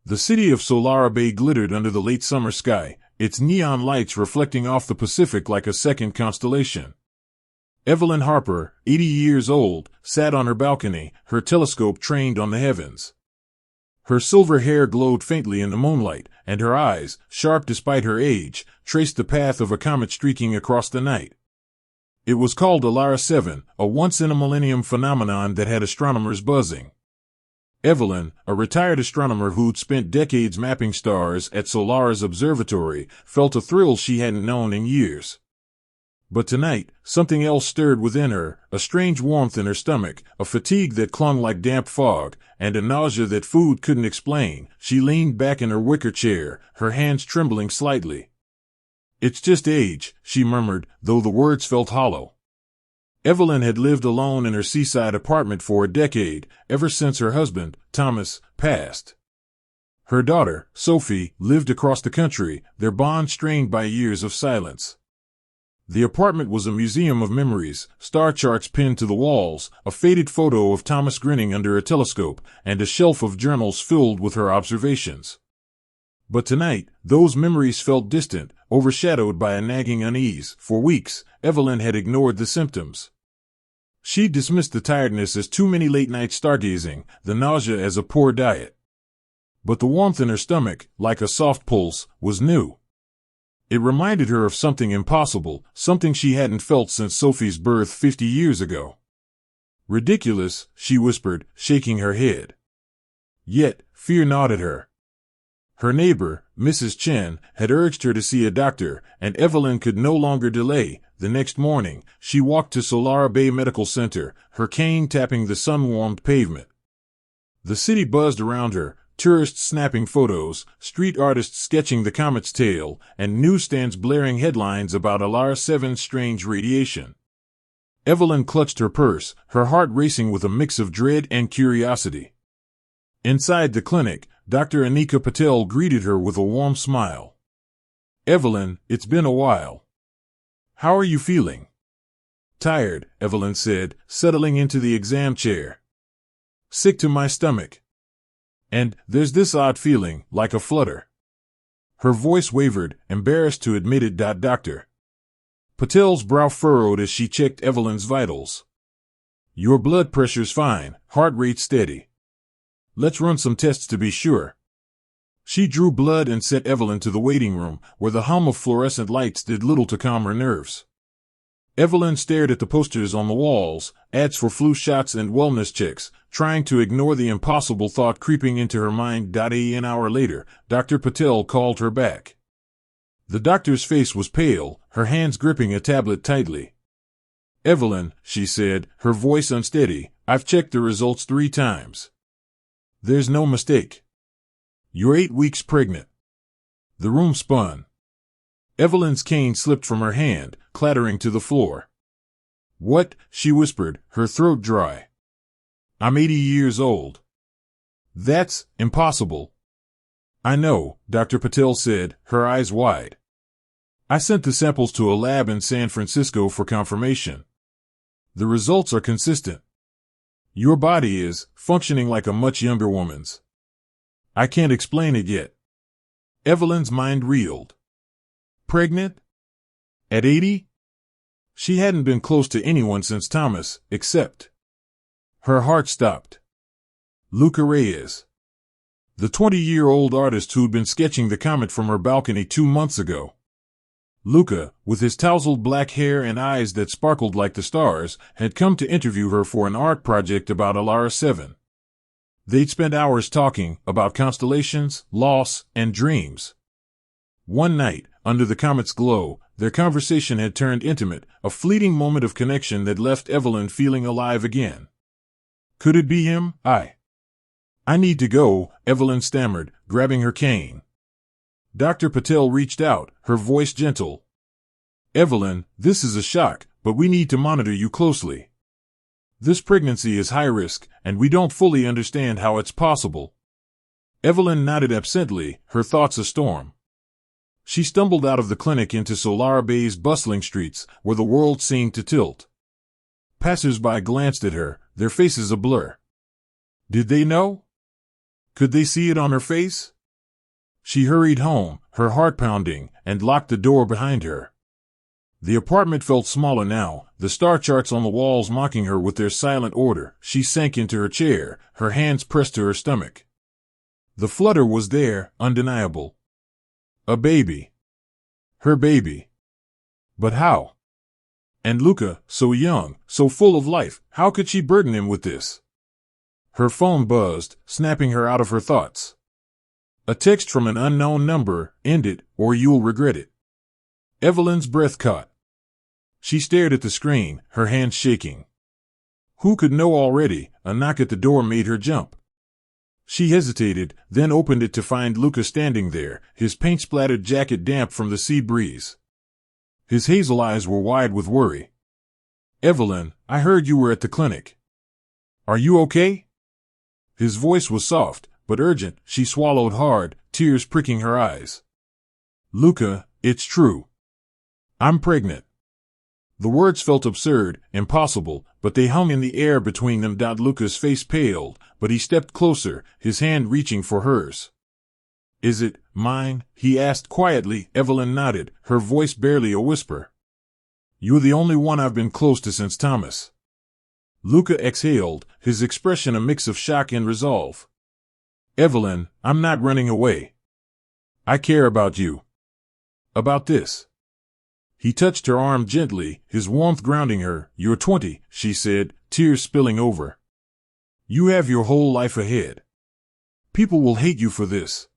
The city of Solara Bay glittered under the late summer sky, its neon lights reflecting off the Pacific like a second constellation. Evelyn Harper, 80 years old, sat on her balcony, her telescope trained on the heavens. Her silver hair glowed faintly in the moonlight, and her eyes, sharp despite her age, traced the path of a comet streaking across the night. It was called Solara 7, a once-in-a-millennium phenomenon that had astronomers buzzing. Evelyn, a retired astronomer who'd spent decades mapping stars at Solara's Observatory, felt a thrill she hadn't known in years. But tonight, something else stirred within her, a strange warmth in her stomach, a fatigue that clung like damp fog, and a nausea that food couldn't explain. She leaned back in her wicker chair, her hands trembling slightly. "It's just age," she murmured, though the words felt hollow. Evelyn had lived alone in her seaside apartment for a decade, ever since her husband, Thomas, passed. Her daughter, Sophie, lived across the country, their bond strained by years of silence. The apartment was a museum of memories, star charts pinned to the walls, a faded photo of Thomas grinning under a telescope, and a shelf of journals filled with her observations. But tonight, those memories felt distant, overshadowed by a nagging unease. For weeks, Evelyn had ignored the symptoms. She dismissed the tiredness as too many late-night stargazing, the nausea as a poor diet. But the warmth in her stomach, like a soft pulse, was new. It reminded her of something impossible, something she hadn't felt since Sophie's birth 50 years ago. "Ridiculous," she whispered, shaking her head. Yet, fear gnawed at her. Her neighbor, Mrs. Chen, had urged her to see a doctor, and Evelyn could no longer delay. The next morning, she walked to Solara Bay Medical Center, her cane tapping the sun-warmed pavement. The city buzzed around her, tourists snapping photos, street artists sketching the comet's tail, and newsstands blaring headlines about Solara 7's strange radiation. Evelyn clutched her purse, her heart racing with a mix of dread and curiosity. Inside the clinic, Dr. Anika Patel greeted her with a warm smile. "Evelyn, it's been a while. How are you feeling?" "Tired," Evelyn said, settling into the exam chair. "Sick to my stomach. And there's this odd feeling, like a flutter." Her voice wavered, embarrassed to admit it. Doctor. Patel's brow furrowed as she checked Evelyn's vitals. "Your blood pressure's fine, heart rate steady. Let's run some tests to be sure." She drew blood and sent Evelyn to the waiting room, where the hum of fluorescent lights did little to calm her nerves. Evelyn stared at the posters on the walls, ads for flu shots and wellness checks, trying to ignore the impossible thought creeping into her mind. An hour later, Dr. Patel called her back. The doctor's face was pale, her hands gripping a tablet tightly. "Evelyn," she said, her voice unsteady, "I've checked the results 3 times. There's no mistake. You're 8 weeks pregnant." The room spun. Evelyn's cane slipped from her hand, clattering to the floor. "What?" she whispered, her throat dry. "I'm 80 years old." "That's impossible." "I know," Dr. Patel said, her eyes wide. "I sent the samples to a lab in San Francisco for confirmation. The results are consistent. Your body is functioning like a much younger woman's. I can't explain it yet." Evelyn's mind reeled. Pregnant? At 80? She hadn't been close to anyone since Thomas, except... Her heart stopped. Luca Reyes. The 20-year-old artist who'd been sketching the comet from her balcony 2 months ago. Luca, with his tousled black hair and eyes that sparkled like the stars, had come to interview her for an art project about Solara 7. They'd spent hours talking about constellations, loss, and dreams. One night, under the comet's glow, their conversation had turned intimate, a fleeting moment of connection that left Evelyn feeling alive again. Could it be him? I need to go, Evelyn stammered, grabbing her cane. Dr. Patel reached out, her voice gentle. "Evelyn, this is a shock, but we need to monitor you closely. This pregnancy is high risk, and we don't fully understand how it's possible." Evelyn nodded absently, her thoughts a storm. She stumbled out of the clinic into Solara Bay's bustling streets, where the world seemed to tilt. Passers-by glanced at her, their faces a blur. Did they know? Could they see it on her face? She hurried home, her heart pounding, and locked the door behind her. The apartment felt smaller now, the star charts on the walls mocking her with their silent order. She sank into her chair, her hands pressed to her stomach. The flutter was there, undeniable. A baby. Her baby. But how? And Luca, so young, so full of life, how could she burden him with this? Her phone buzzed, snapping her out of her thoughts. A text from an unknown number. End it, or you'll regret it. Evelyn's breath caught. She stared at the screen, her hands shaking. Who could know already? A knock at the door made her jump. She hesitated, then opened it to find Luca standing there, his paint-splattered jacket damp from the sea breeze. His hazel eyes were wide with worry. Evelyn, I heard you were at the clinic. Are you okay? His voice was soft, but urgent. She swallowed hard, tears pricking her eyes. Luca, it's true. I'm pregnant. The words felt absurd, impossible, but they hung in the air between them. Luca's face paled, but he stepped closer, his hand reaching for hers. Is it mine? He asked quietly. Evelyn nodded, her voice barely a whisper. You're the only one I've been close to since Thomas. Luca exhaled, his expression a mix of shock and resolve. Evelyn, I'm not running away. I care about you. About this. He touched her arm gently, his warmth grounding her. You're 20, she said, tears spilling over. You have your whole life ahead. People will hate you for this.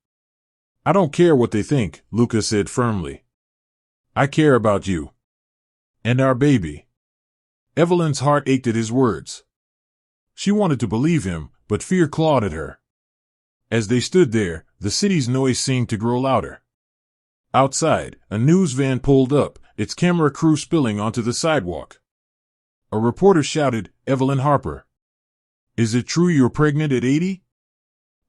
I don't care what they think, Luca said firmly. I care about you. And our baby. Evelyn's heart ached at his words. She wanted to believe him, but fear clawed at her. As they stood there, the city's noise seemed to grow louder. Outside, a news van pulled up, its camera crew spilling onto the sidewalk. A reporter shouted, Evelyn Harper. Is it true you're pregnant at 80?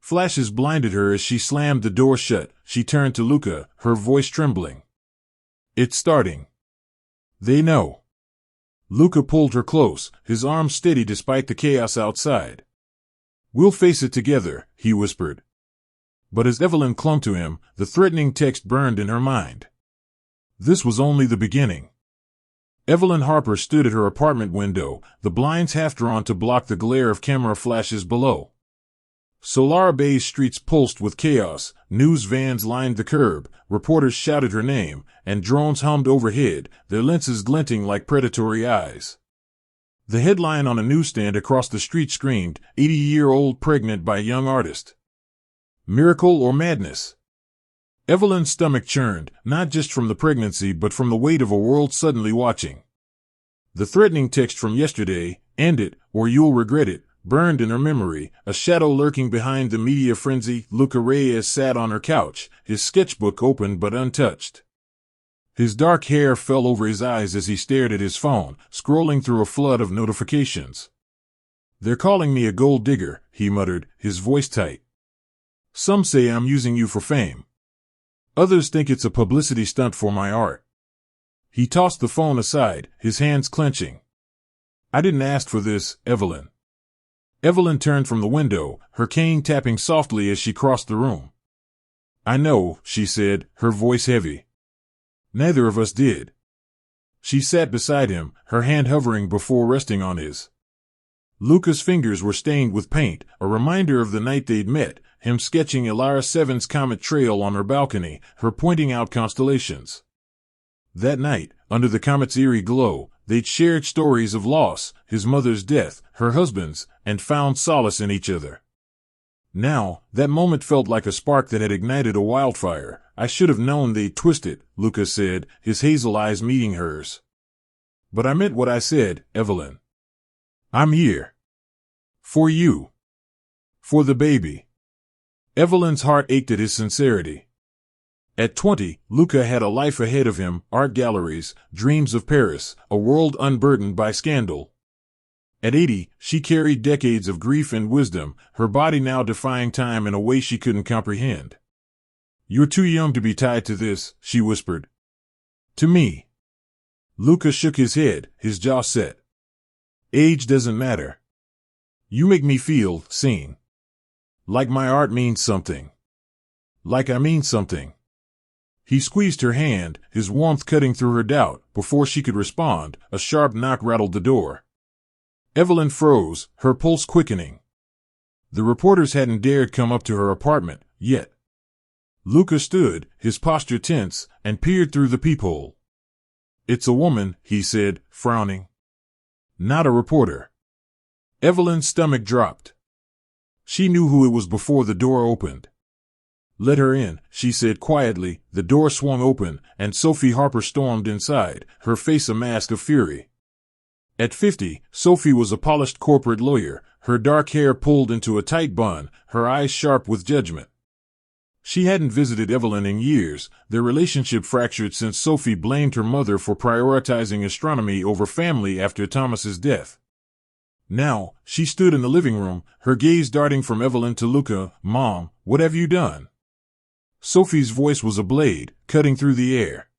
Flashes blinded her as she slammed the door shut. She turned to Luca, her voice trembling. It's starting. They know. Luca pulled her close, his arms steady despite the chaos outside. We'll face it together, he whispered. But as Evelyn clung to him, the threatening text burned in her mind. This was only the beginning. Evelyn Harper stood at her apartment window, the blinds half drawn to block the glare of camera flashes below. Solara Bay's streets pulsed with chaos, news vans lined the curb, reporters shouted her name, and drones hummed overhead, their lenses glinting like predatory eyes. The headline on a newsstand across the street screamed, 80-year-old pregnant by young artist. Miracle or madness? Evelyn's stomach churned, not just from the pregnancy but from the weight of a world suddenly watching. The threatening text from yesterday, end it, or you'll regret it, burned in her memory, a shadow lurking behind the media frenzy. Luca Reyes sat on her couch, his sketchbook open but untouched. His dark hair fell over his eyes as he stared at his phone, scrolling through a flood of notifications. They're calling me a gold digger, he muttered, his voice tight. Some say I'm using you for fame. Others think it's a publicity stunt for my art. He tossed the phone aside, his hands clenching. I didn't ask for this, Evelyn. Evelyn turned from the window, her cane tapping softly as she crossed the room. I know, she said, her voice heavy. Neither of us did. She sat beside him, her hand hovering before resting on his. Luca's fingers were stained with paint, a reminder of the night they'd met, him sketching Elara 7's comet trail on her balcony, her pointing out constellations. That night, under the comet's eerie glow, they'd shared stories of loss, his mother's death, her husband's, and found solace in each other. Now, that moment felt like a spark that had ignited a wildfire. I should have known they'd twist it, Luca said, his hazel eyes meeting hers. But I meant what I said, Evelyn. I'm here. For you. For the baby. Evelyn's heart ached at his sincerity. At 20, Luca had a life ahead of him, art galleries, dreams of Paris, a world unburdened by scandal. At 80, she carried decades of grief and wisdom, her body now defying time in a way she couldn't comprehend. You're too young to be tied to this, she whispered. To me. Luca shook his head, his jaw set. Age doesn't matter. You make me feel seen. Like my art means something. Like I mean something. He squeezed her hand, his warmth cutting through her doubt. Before she could respond, a sharp knock rattled the door. Evelyn froze, her pulse quickening. The reporters hadn't dared come up to her apartment, yet. Luca stood, his posture tense, and peered through the peephole. "It's a woman," he said, frowning. "Not a reporter." Evelyn's stomach dropped. She knew who it was before the door opened. "Let her in," she said quietly. The door swung open, and Sophie Harper stormed inside, her face a mask of fury. At 50, Sophie was a polished corporate lawyer, her dark hair pulled into a tight bun, her eyes sharp with judgment. She hadn't visited Evelyn in years, their relationship fractured since Sophie blamed her mother for prioritizing astronomy over family after Thomas's death. Now, she stood in the living room, her gaze darting from Evelyn to Luca. "Mom, what have you done?" Sophie's voice was a blade, cutting through the air.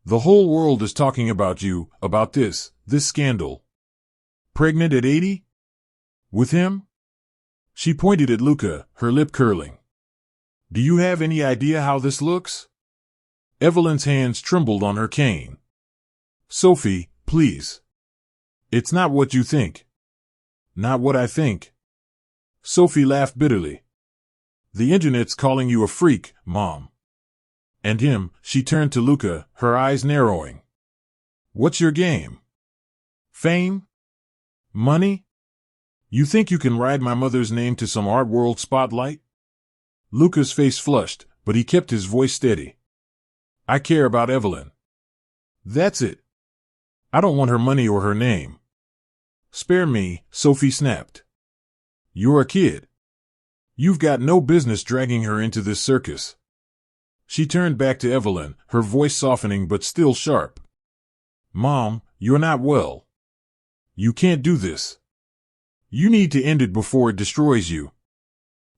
"The whole world is talking about you, about this scandal. Pregnant at 80? With him?" She pointed at Luca, her lip curling. "Do you have any idea how this looks?" Evelyn's hands trembled on her cane. "Sophie, please. It's not what you think." "Not what I think." Sophie laughed bitterly. "The internet's calling you a freak, Mom." "And him," she turned to Luca, her eyes narrowing. "What's your game? Fame? Money? You think you can ride my mother's name to some art world spotlight?" Luca's face flushed, but he kept his voice steady. "I care about Evelyn. That's it. I don't want her money or her name." "Spare me," Sophie snapped. "You're a kid. You've got no business dragging her into this circus." She turned back to Evelyn, her voice softening but still sharp. "Mom, you're not well. You can't do this. You need to end it before it destroys you."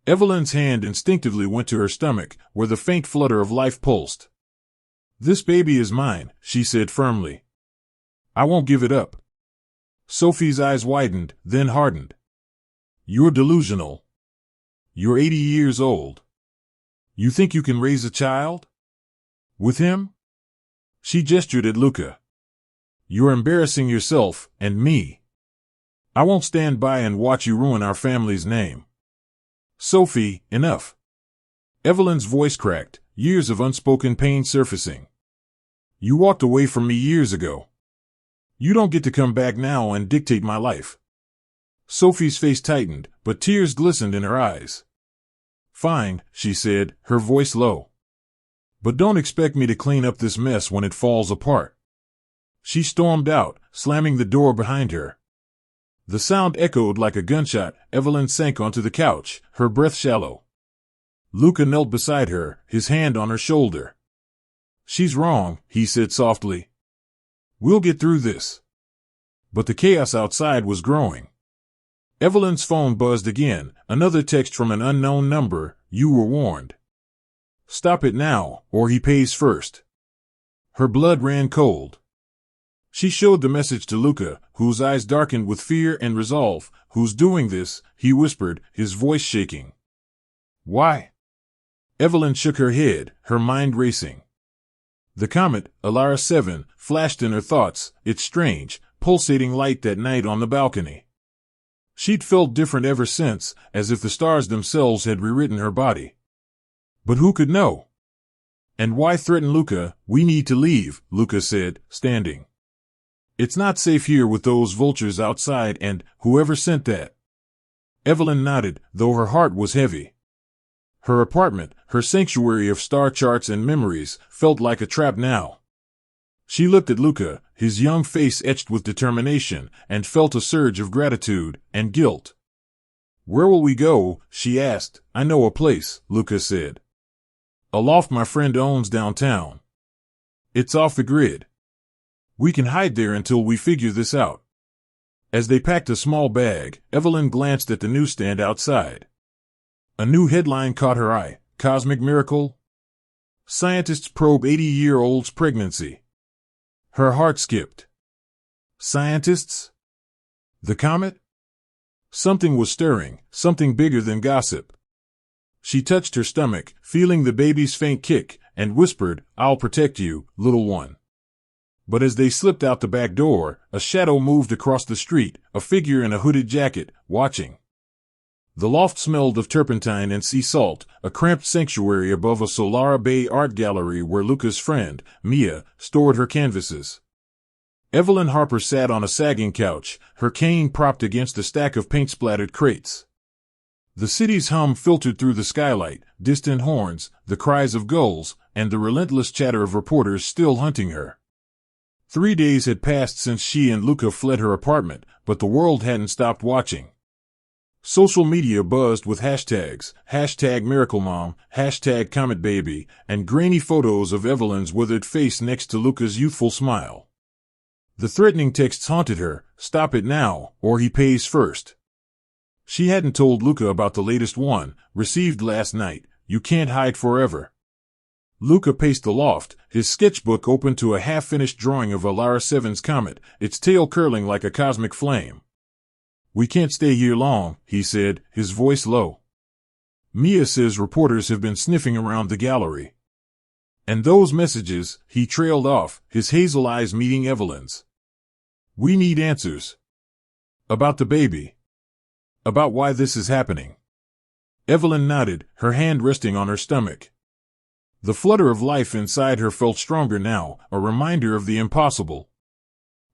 Evelyn's hand instinctively went to her stomach, where the faint flutter of life pulsed. "This baby is mine," she said firmly. "I won't give it up." Sophie's eyes widened, then hardened. "You're delusional. You're 80 years old. You think you can raise a child? With him?" She gestured at Luca. "You're embarrassing yourself, and me. I won't stand by and watch you ruin our family's name." "Sophie, enough." Evelyn's voice cracked, years of unspoken pain surfacing. "You walked away from me years ago. You don't get to come back now and dictate my life." Sophie's face tightened, but tears glistened in her eyes. "Fine," she said, her voice low. "But don't expect me to clean up this mess when it falls apart." She stormed out, slamming the door behind her. The sound echoed like a gunshot. Evelyn sank onto the couch, her breath shallow. Luca knelt beside her, his hand on her shoulder. "She's wrong," he said softly. "We'll get through this." But the chaos outside was growing. Evelyn's phone buzzed again, another text from an unknown number. "You were warned. Stop it now, or he pays first." Her blood ran cold. She showed the message to Luca, whose eyes darkened with fear and resolve. "Who's doing this?" he whispered, his voice shaking. "Why?" Evelyn shook her head, her mind racing. The comet, Solara 7, flashed in her thoughts, its strange, pulsating light that night on the balcony. She'd felt different ever since, as if the stars themselves had rewritten her body. But who could know? "And why threaten Luca? We need to leave," Luca said, standing. "It's not safe here with those vultures outside and whoever sent that." Evelyn nodded, though her heart was heavy. Her apartment, her sanctuary of star charts and memories, felt like a trap now. She looked at Luca, his young face etched with determination, and felt a surge of gratitude and guilt. "Where will we go?" she asked. "I know a place," Luca said. "A loft my friend owns downtown. It's off the grid. We can hide there until we figure this out." As they packed a small bag, Evelyn glanced at the newsstand outside. A new headline caught her eye. "Cosmic Miracle? Scientists probe 80-year-old's pregnancy." Her heart skipped. Scientists? The comet? Something was stirring, something bigger than gossip. She touched her stomach, feeling the baby's faint kick, and whispered, "I'll protect you, little one." But as they slipped out the back door, a shadow moved across the street, a figure in a hooded jacket, watching. The loft smelled of turpentine and sea salt, a cramped sanctuary above a Solara Bay art gallery where Luca's friend, Mia, stored her canvases. Evelyn Harper sat on a sagging couch, her cane propped against a stack of paint-splattered crates. The city's hum filtered through the skylight, distant horns, the cries of gulls, and the relentless chatter of reporters still hunting her. 3 days had passed since she and Luca fled her apartment, but the world hadn't stopped watching. Social media buzzed with hashtags, #MiracleMom, #CometBaby, and grainy photos of Evelyn's withered face next to Luca's youthful smile. The threatening texts haunted her, "Stop it now, or he pays first." She hadn't told Luca about the latest one, received last night, "You can't hide forever." Luca paced the loft, his sketchbook open to a half-finished drawing of Solara 7's comet, its tail curling like a cosmic flame. "We can't stay here long," he said, his voice low. "Mia says reporters have been sniffing around the gallery." "And those messages," he trailed off, his hazel eyes meeting Evelyn's. "We need answers. About the baby. About why this is happening." Evelyn nodded, her hand resting on her stomach. The flutter of life inside her felt stronger now, a reminder of the impossible.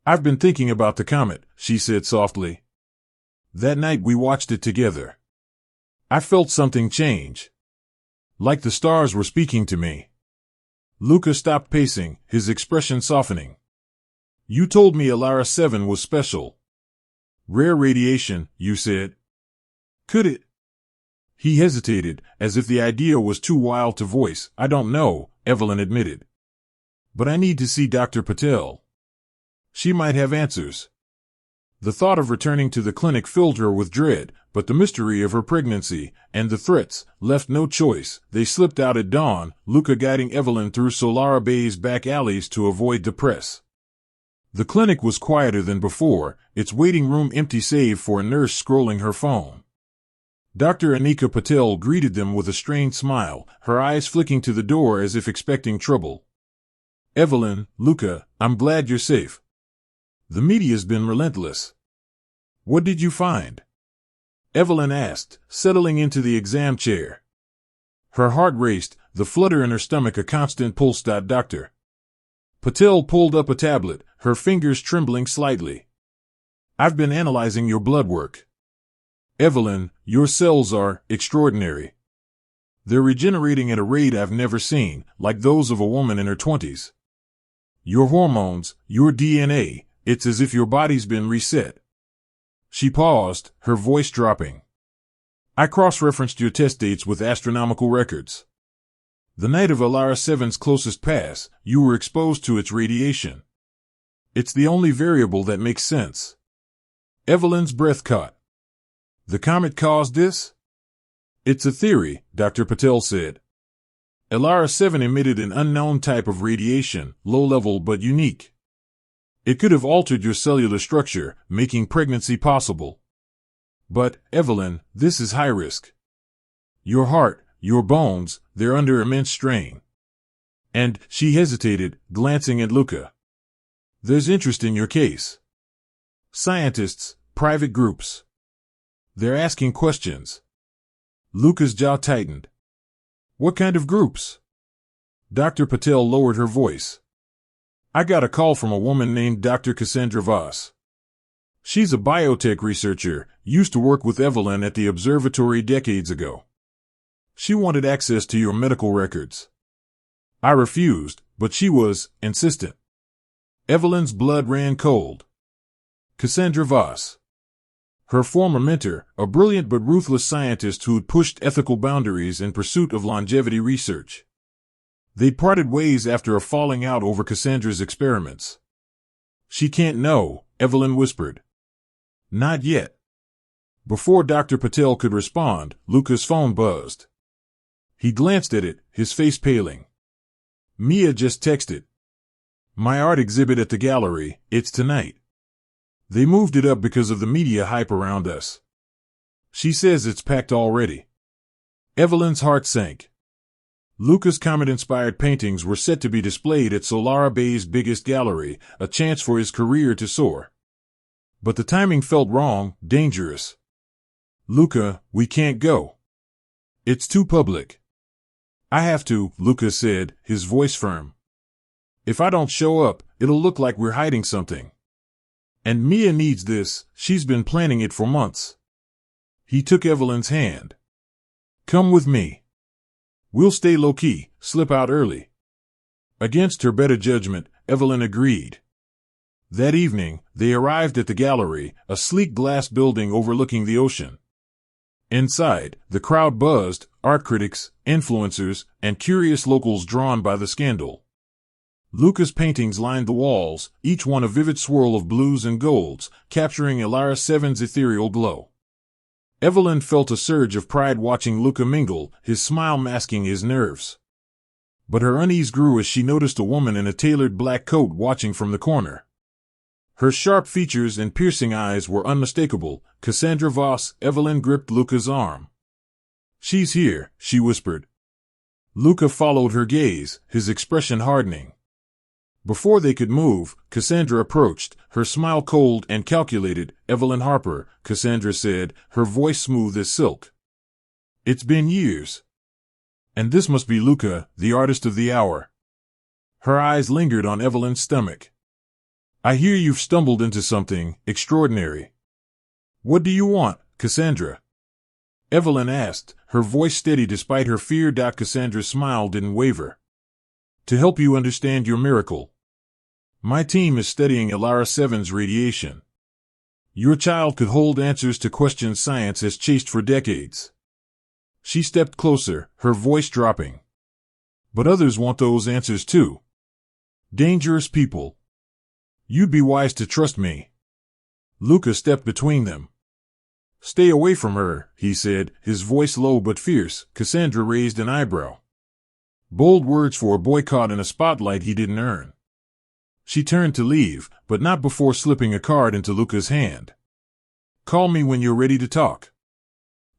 "I've been thinking about the comet," she said softly. "That night we watched it together. I felt something change. Like the stars were speaking to me." Luca stopped pacing, his expression softening. "You told me Solara 7 was special. Rare radiation, you said. Could it?" He hesitated, as if the idea was too wild to voice. "I don't know," Evelyn admitted. "But I need to see Dr. Patel. She might have answers." The thought of returning to the clinic filled her with dread, but the mystery of her pregnancy, and the threats, left no choice. They slipped out at dawn, Luca guiding Evelyn through Solara Bay's back alleys to avoid the press. The clinic was quieter than before, its waiting room empty save for a nurse scrolling her phone. Dr. Anika Patel greeted them with a strained smile, her eyes flicking to the door as if expecting trouble. "Evelyn, Luca, I'm glad you're safe. The media's been relentless." "What did you find?" Evelyn asked, settling into the exam chair. Her heart raced, the flutter in her stomach a constant pulse. "Doctor." Patel pulled up a tablet, her fingers trembling slightly. "I've been analyzing your blood work. Evelyn, your cells are extraordinary. They're regenerating at a rate I've never seen, like those of a woman in her 20s. Your hormones, your DNA, it's as if your body's been reset." She paused, her voice dropping. "I cross-referenced your test dates with astronomical records. The night of Solara 7's closest pass, you were exposed to its radiation. It's the only variable that makes sense." Evelyn's breath caught. "The comet caused this?" "It's a theory," Dr. Patel said. Solara 7 emitted an unknown type of radiation, low-level but unique. It could have altered your cellular structure, making pregnancy possible. But, Evelyn, this is high risk. Your heart, your bones, they're under immense strain. And, she hesitated, glancing at Luca. "There's interest in your case. Scientists, private groups. They're asking questions." Luca's jaw tightened. "What kind of groups?" Dr. Patel lowered her voice. "I got a call from a woman named Dr. Cassandra Voss. She's a biotech researcher, used to work with Evelyn at the observatory decades ago. She wanted access to your medical records. I refused, but she was insistent." Evelyn's blood ran cold. Cassandra Voss. Her former mentor, a brilliant but ruthless scientist who'd pushed ethical boundaries in pursuit of longevity research. They'd parted ways after a falling out over Cassandra's experiments. "She can't know," Evelyn whispered. "Not yet." Before Dr. Patel could respond, Luca's phone buzzed. He glanced at it, his face paling. "Mia just texted. My art exhibit at the gallery, it's tonight. They moved it up because of the media hype around us. She says it's packed already." Evelyn's heart sank. Luca's comet-inspired paintings were set to be displayed at Solara Bay's biggest gallery, a chance for his career to soar. But the timing felt wrong, dangerous. "Luca, we can't go. It's too public." "I have to," Luca said, his voice firm. "If I don't show up, it'll look like we're hiding something. And Mia needs this, she's been planning it for months." He took Evelyn's hand. "Come with me. We'll stay low-key, slip out early." Against her better judgment, Evelyn agreed. That evening, they arrived at the gallery, a sleek glass building overlooking the ocean. Inside, the crowd buzzed, art critics, influencers, and curious locals drawn by the scandal. Luca's paintings lined the walls, each one a vivid swirl of blues and golds, capturing Solara 7's ethereal glow. Evelyn felt a surge of pride watching Luca mingle, his smile masking his nerves. But her unease grew as she noticed a woman in a tailored black coat watching from the corner. Her sharp features and piercing eyes were unmistakable. Cassandra Voss. Evelyn gripped Luca's arm. "She's here," she whispered. Luca followed her gaze, his expression hardening. Before they could move, Cassandra approached, her smile cold and calculated. "Evelyn Harper," Cassandra said, her voice smooth as silk. "It's been years. And this must be Luca, the artist of the hour." Her eyes lingered on Evelyn's stomach. "I hear you've stumbled into something extraordinary." "What do you want, Cassandra?" Evelyn asked, her voice steady despite her fear. Cassandra's smile didn't waver. "To help you understand your miracle. My team is studying Solara 7's radiation. Your child could hold answers to questions science has chased for decades." She stepped closer, her voice dropping. "But others want those answers too. Dangerous people. You'd be wise to trust me." Luca stepped between them. "Stay away from her," he said, his voice low but fierce. Cassandra raised an eyebrow. Bold words for a boy caught in a spotlight he didn't earn. She turned to leave, but not before slipping a card into Luca's hand. "Call me when you're ready to talk.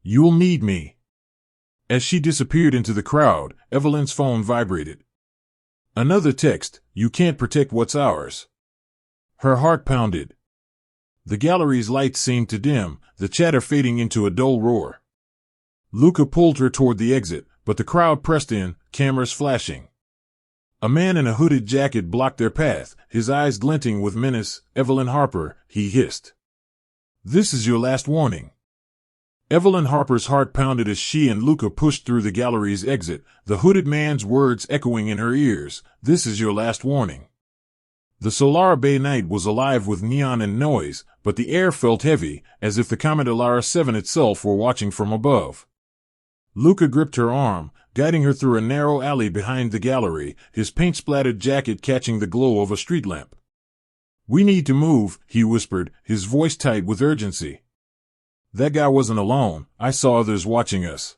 You'll need me." As she disappeared into the crowd, Evelyn's phone vibrated. Another text, "You can't protect what's ours." Her heart pounded. The gallery's lights seemed to dim, the chatter fading into a dull roar. Luca pulled her toward the exit, but the crowd pressed in, cameras flashing. A man in a hooded jacket blocked their path, his eyes glinting with menace. "Evelyn Harper," he hissed. "This is your last warning." Evelyn Harper's heart pounded as she and Luca pushed through the gallery's exit, the hooded man's words echoing in her ears. "This is your last warning." The Solara Bay night was alive with neon and noise, but the air felt heavy, as if the comet Solara 7 itself were watching from above. Luca gripped her arm, guiding her through a narrow alley behind the gallery, his paint-splattered jacket catching the glow of a street lamp. "We need to move," he whispered, his voice tight with urgency. "That guy wasn't alone, I saw others watching us."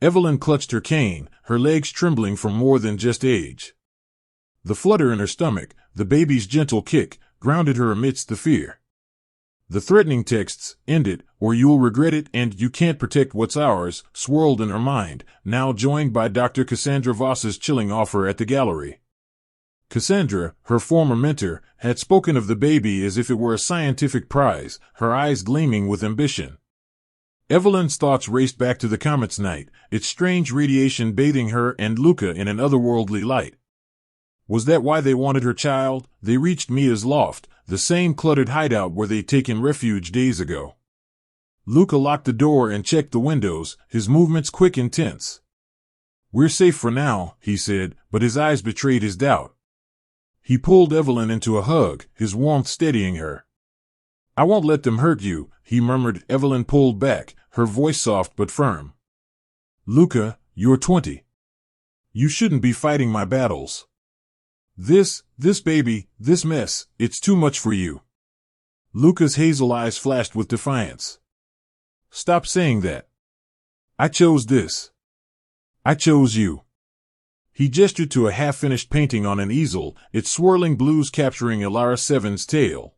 Evelyn clutched her cane, her legs trembling from more than just age. The flutter in her stomach, the baby's gentle kick, grounded her amidst the fear. The threatening texts, "End it, or you'll regret it," and "You can't protect what's ours," swirled in her mind, now joined by Dr. Cassandra Voss's chilling offer at the gallery. Cassandra, her former mentor, had spoken of the baby as if it were a scientific prize, her eyes gleaming with ambition. Evelyn's thoughts raced back to the comet's night, its strange radiation bathing her and Luca in an otherworldly light. Was that why they wanted her child? They reached Mia's loft, the same cluttered hideout where they'd taken refuge days ago. Luca locked the door and checked the windows, his movements quick and tense. "We're safe for now," he said, but his eyes betrayed his doubt. He pulled Evelyn into a hug, his warmth steadying her. "I won't let them hurt you," he murmured. Evelyn pulled back, her voice soft but firm. "Luca, you're 20. You shouldn't be fighting my battles. This baby, this mess, it's too much for you." Luca's hazel eyes flashed with defiance. "Stop saying that. I chose this. I chose you." He gestured to a half-finished painting on an easel, its swirling blues capturing Solara 7's tail.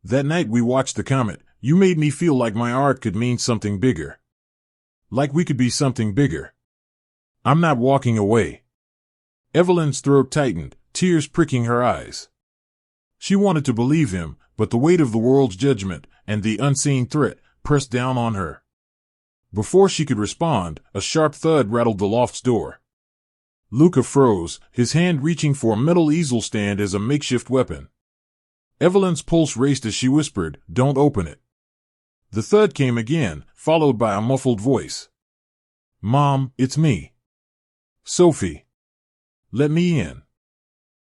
"That night we watched the comet, you made me feel like my art could mean something bigger." Like we could be something bigger. I'm not walking away. Evelyn's throat tightened, tears pricking her eyes. She wanted to believe him, but the weight of the world's judgment and the unseen threat pressed down on her. Before she could respond, a sharp thud rattled the loft's door. Luca froze, his hand reaching for a metal easel stand as a makeshift weapon. Evelyn's pulse raced as she whispered, "Don't open it." The thud came again, followed by a muffled voice. "Mom, it's me. Sophie. Let me in."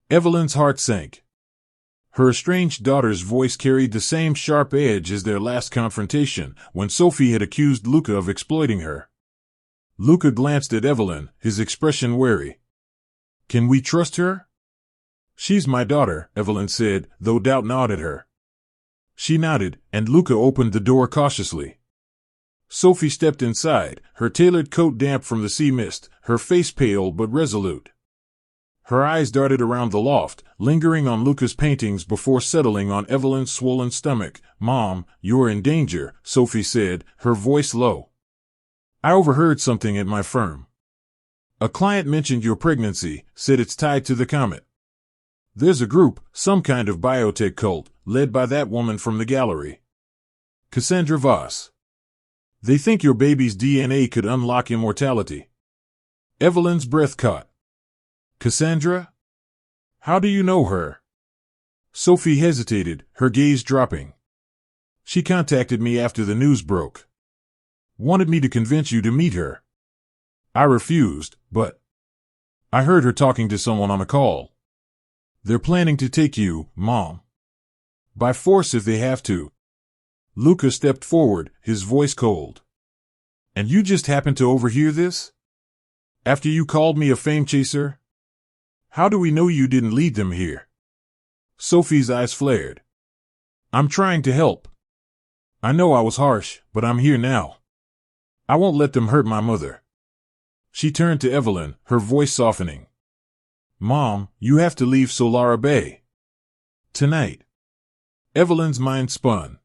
Evelyn's heart sank. Her estranged daughter's voice carried the same sharp edge as their last confrontation, when Sophie had accused Luca of exploiting her. Luca glanced at Evelyn, his expression wary. "Can we trust her?" "She's my daughter," Evelyn said, though doubt gnawed at her. She nodded, and Luca opened the door cautiously. Sophie stepped inside, her tailored coat damp from the sea mist, her face pale but resolute. Her eyes darted around the loft, lingering on Luca's paintings before settling on Evelyn's swollen stomach. "Mom, you're in danger," Sophie said, her voice low. "I overheard something at my firm. A client mentioned your pregnancy, said it's tied to the comet. There's a group, some kind of biotech cult, led by that woman from the gallery. Cassandra Voss. They think your baby's DNA could unlock immortality." Evelyn's breath caught. "Cassandra? How do you know her?" Sophie hesitated, her gaze dropping. "She contacted me after the news broke. Wanted me to convince you to meet her. I refused, but I heard her talking to someone on a call. They're planning to take you, Mom. By force if they have to." Luca stepped forward, his voice cold. "And you just happened to overhear this? After you called me a fame chaser? How do we know you didn't lead them here?" Sophie's eyes flared. "I'm trying to help. I know I was harsh, but I'm here now. I won't let them hurt my mother." She turned to Evelyn, her voice softening. "Mom, you have to leave Solara Bay. Tonight." Evelyn's mind spun.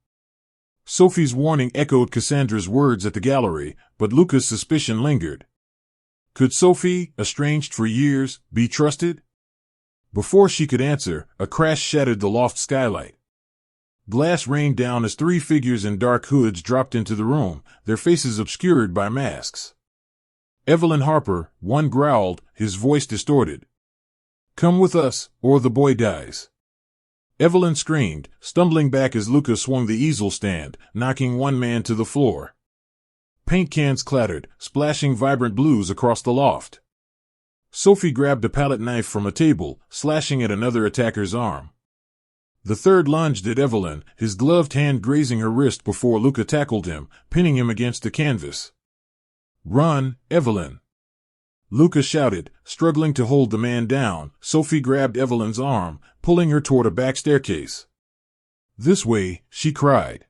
Sophie's warning echoed Cassandra's words at the gallery, but Luca's suspicion lingered. Could Sophie, estranged for years, be trusted? Before she could answer, a crash shattered the loft skylight. Glass rained down as three figures in dark hoods dropped into the room, their faces obscured by masks. Evelyn Harper, one growled, his voice distorted. "Come with us, or the boy dies." Evelyn screamed, stumbling back as Luca swung the easel stand, knocking one man to the floor. Paint cans clattered, splashing vibrant blues across the loft. Sophie grabbed a palette knife from a table, slashing at another attacker's arm. The third lunged at Evelyn, his gloved hand grazing her wrist before Luca tackled him, pinning him against the canvas. "Run, Evelyn!" Luca shouted, struggling to hold the man down. Sophie grabbed Evelyn's arm, pulling her toward a back staircase. "This way," she cried.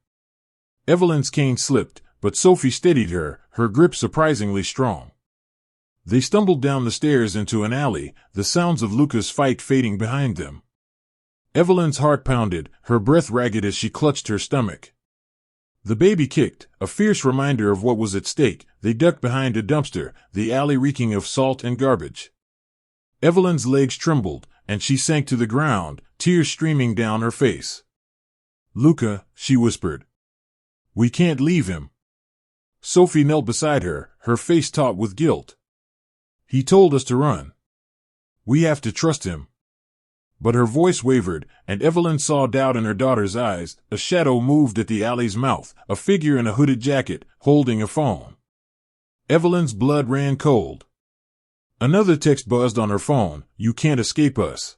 Evelyn's cane slipped, but Sophie steadied her, her grip surprisingly strong. They stumbled down the stairs into an alley, the sounds of Luca's fight fading behind them. Evelyn's heart pounded, her breath ragged as she clutched her stomach. The baby kicked, a fierce reminder of what was at stake. They ducked behind a dumpster, the alley reeking of salt and garbage. Evelyn's legs trembled, and she sank to the ground, tears streaming down her face. "Luca," she whispered. "We can't leave him." Sophie knelt beside her, her face taut with guilt. "He told us to run. We have to trust him." But her voice wavered, and Evelyn saw doubt in her daughter's eyes. A shadow moved at the alley's mouth, a figure in a hooded jacket, holding a phone. Evelyn's blood ran cold. Another text buzzed on her phone, "You can't escape us."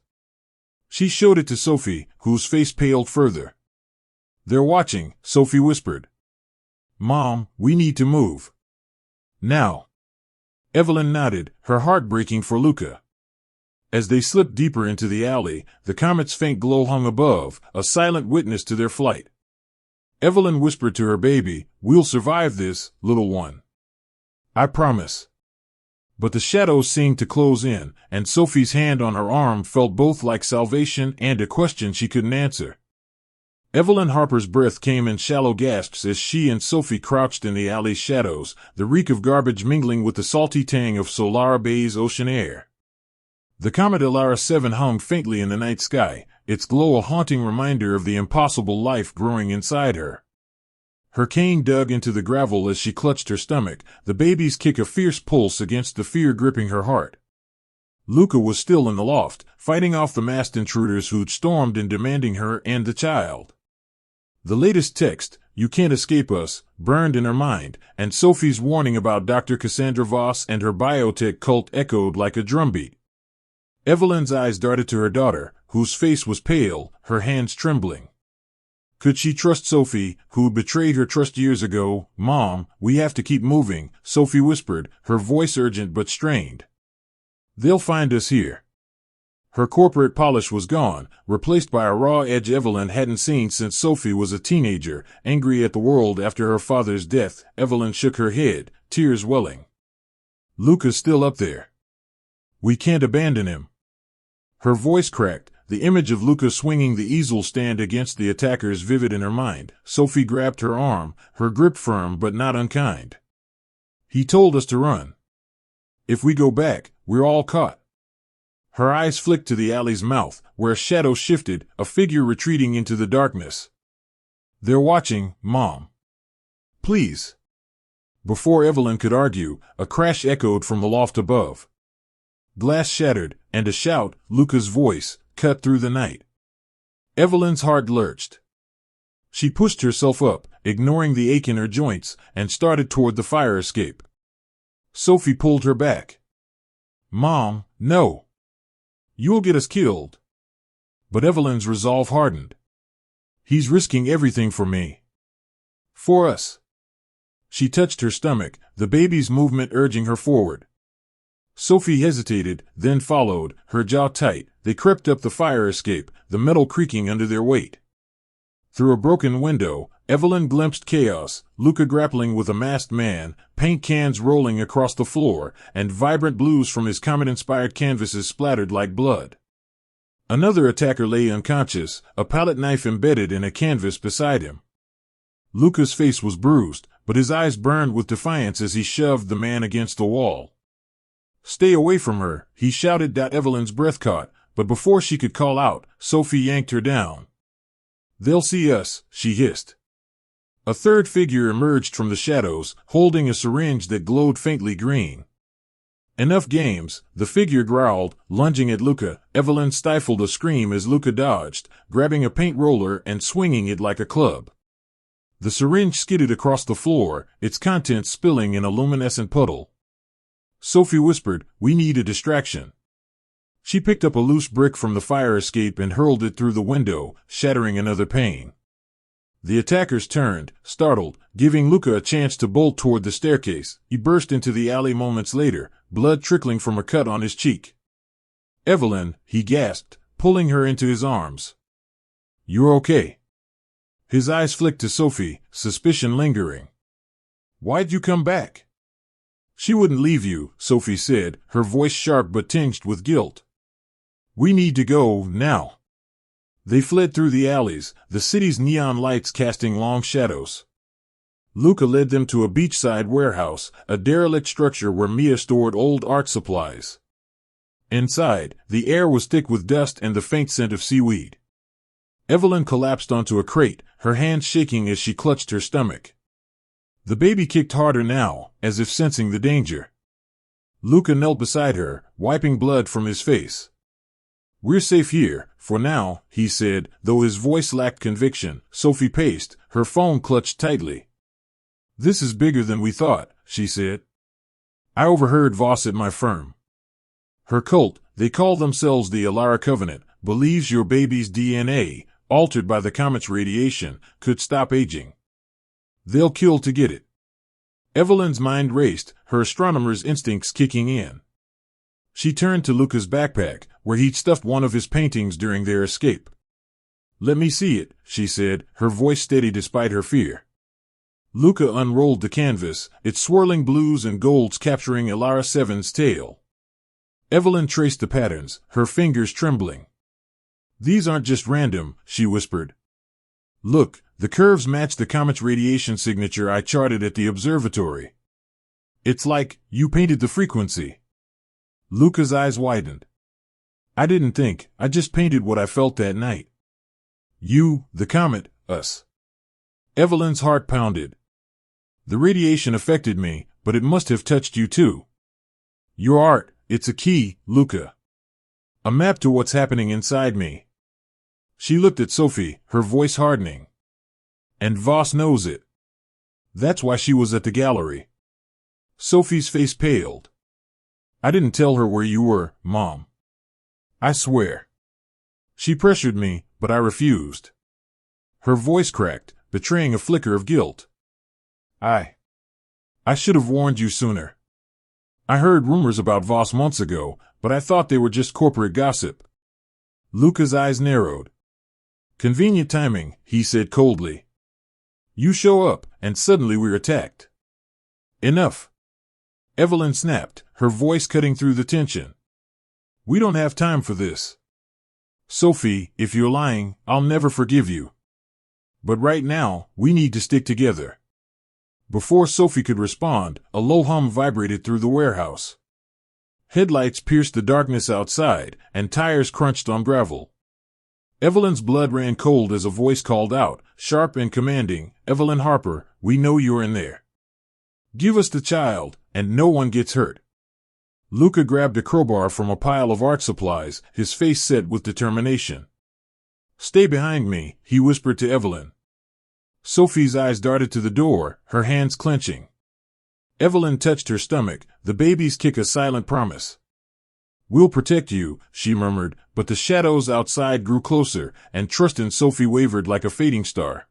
She showed it to Sophie, whose face paled further. "They're watching," Sophie whispered. "Mom, we need to move. Now." Evelyn nodded, her heart breaking for Luca. As they slipped deeper into the alley, the comet's faint glow hung above, a silent witness to their flight. Evelyn whispered to her baby, "We'll survive this, little one. I promise." But the shadows seemed to close in, and Sophie's hand on her arm felt both like salvation and a question she couldn't answer. Evelyn Harper's breath came in shallow gasps as she and Sophie crouched in the alley's shadows, the reek of garbage mingling with the salty tang of Solara Bay's ocean air. The comet Solara 7 hung faintly in the night sky, its glow a haunting reminder of the impossible life growing inside her. Her cane dug into the gravel as she clutched her stomach, the baby's kick a fierce pulse against the fear gripping her heart. Luca was still in the loft, fighting off the masked intruders who'd stormed in demanding her and the child. The latest text, "You can't escape us," burned in her mind, and Sophie's warning about Dr. Cassandra Voss and her biotech cult echoed like a drumbeat. Evelyn's eyes darted to her daughter, whose face was pale, her hands trembling. Could she trust Sophie, who betrayed her trust years ago? "Mom, we have to keep moving," Sophie whispered, her voice urgent but strained. "They'll find us here." Her corporate polish was gone, replaced by a raw edge Evelyn hadn't seen since Sophie was a teenager, angry at the world after her father's death. Evelyn shook her head, tears welling. "Luca's still up there. We can't abandon him." Her voice cracked, the image of Luca swinging the easel stand against the attackers vivid in her mind. Sophie grabbed her arm, her grip firm but not unkind. "He told us to run. If we go back, we're all caught." Her eyes flicked to the alley's mouth, where a shadow shifted, a figure retreating into the darkness. "They're watching, Mom. Please." Before Evelyn could argue, a crash echoed from the loft above. Glass shattered, and a shout, Luca's voice, cut through the night. Evelyn's heart lurched. She pushed herself up, ignoring the ache in her joints, and started toward the fire escape. Sophie pulled her back. "Mom, no. You'll get us killed." But Evelyn's resolve hardened. "He's risking everything for me. For us." She touched her stomach, the baby's movement urging her forward. Sophie hesitated, then followed, her jaw tight. They crept up the fire escape, the metal creaking under their weight. Through a broken window, Evelyn glimpsed chaos, Luca grappling with a masked man, paint cans rolling across the floor, and vibrant blues from his comet-inspired canvases splattered like blood. Another attacker lay unconscious, a palette knife embedded in a canvas beside him. Luca's face was bruised, but his eyes burned with defiance as he shoved the man against the wall. "Stay away from her," he shouted. Evelyn's breath caught, but before she could call out, Sophie yanked her down. "They'll see us," she hissed. A third figure emerged from the shadows, holding a syringe that glowed faintly green. "Enough games," the figure growled, lunging at Luca. Evelyn stifled a scream as Luca dodged, grabbing a paint roller and swinging it like a club. The syringe skidded across the floor, its contents spilling in a luminescent puddle. Sophie whispered, "We need a distraction." She picked up a loose brick from the fire escape and hurled it through the window, shattering another pane. The attackers turned, startled, giving Luca a chance to bolt toward the staircase. He burst into the alley moments later, blood trickling from a cut on his cheek. "Evelyn," he gasped, pulling her into his arms. "You're okay." His eyes flicked to Sophie, suspicion lingering. "Why'd you come back?" "She wouldn't leave you," Sophie said, her voice sharp but tinged with guilt. "We need to go, now." They fled through the alleys, the city's neon lights casting long shadows. Luca led them to a beachside warehouse, a derelict structure where Mia stored old art supplies. Inside, the air was thick with dust and the faint scent of seaweed. Evelyn collapsed onto a crate, her hands shaking as she clutched her stomach. The baby kicked harder now, as if sensing the danger. Luca knelt beside her, wiping blood from his face. "We're safe here, for now," he said, though his voice lacked conviction. Sophie paced, her phone clutched tightly. "This is bigger than we thought," she said. "I overheard Voss at my firm. Her cult, they call themselves the Solara Covenant, believes your baby's DNA, altered by the comet's radiation, could stop aging. They'll kill to get it." Evelyn's mind raced, her astronomer's instincts kicking in. She turned to Luca's backpack, where he'd stuffed one of his paintings during their escape. "Let me see it," she said, her voice steady despite her fear. Luca unrolled the canvas, its swirling blues and golds capturing Solara 7's tail. Evelyn traced the patterns, her fingers trembling. "These aren't just random," she whispered. Look, the curves match the comet's radiation signature I charted at the observatory. It's like you painted the frequency. Luca's eyes widened. I didn't think, I just painted what I felt that night. You, the comet, us. Evelyn's heart pounded. The radiation affected me, but it must have touched you too. Your art, it's a key, Luca. A map to what's happening inside me. She looked at Sophie, her voice hardening. And Voss knows it. That's why she was at the gallery. Sophie's face paled. I didn't tell her where you were, Mom. I swear. She pressured me, but I refused. Her voice cracked, betraying a flicker of guilt. I should have warned you sooner. I heard rumors about Voss months ago, but I thought they were just corporate gossip. Luca's eyes narrowed. Convenient timing, he said coldly. You show up, and suddenly we're attacked. Enough. Evelyn snapped, her voice cutting through the tension. We don't have time for this. Sophie, if you're lying, I'll never forgive you. But right now, we need to stick together. Before Sophie could respond, a low hum vibrated through the warehouse. Headlights pierced the darkness outside, and tires crunched on gravel. Evelyn's blood ran cold as a voice called out, sharp and commanding, Evelyn Harper, we know you're in there. Give us the child, and no one gets hurt. Luca grabbed a crowbar from a pile of art supplies, his face set with determination. Stay behind me, he whispered to Evelyn. Sophie's eyes darted to the door, her hands clenching. Evelyn touched her stomach, the baby's kick a silent promise. We'll protect you, she murmured, but the shadows outside grew closer, and trust in Sophie wavered like a fading star.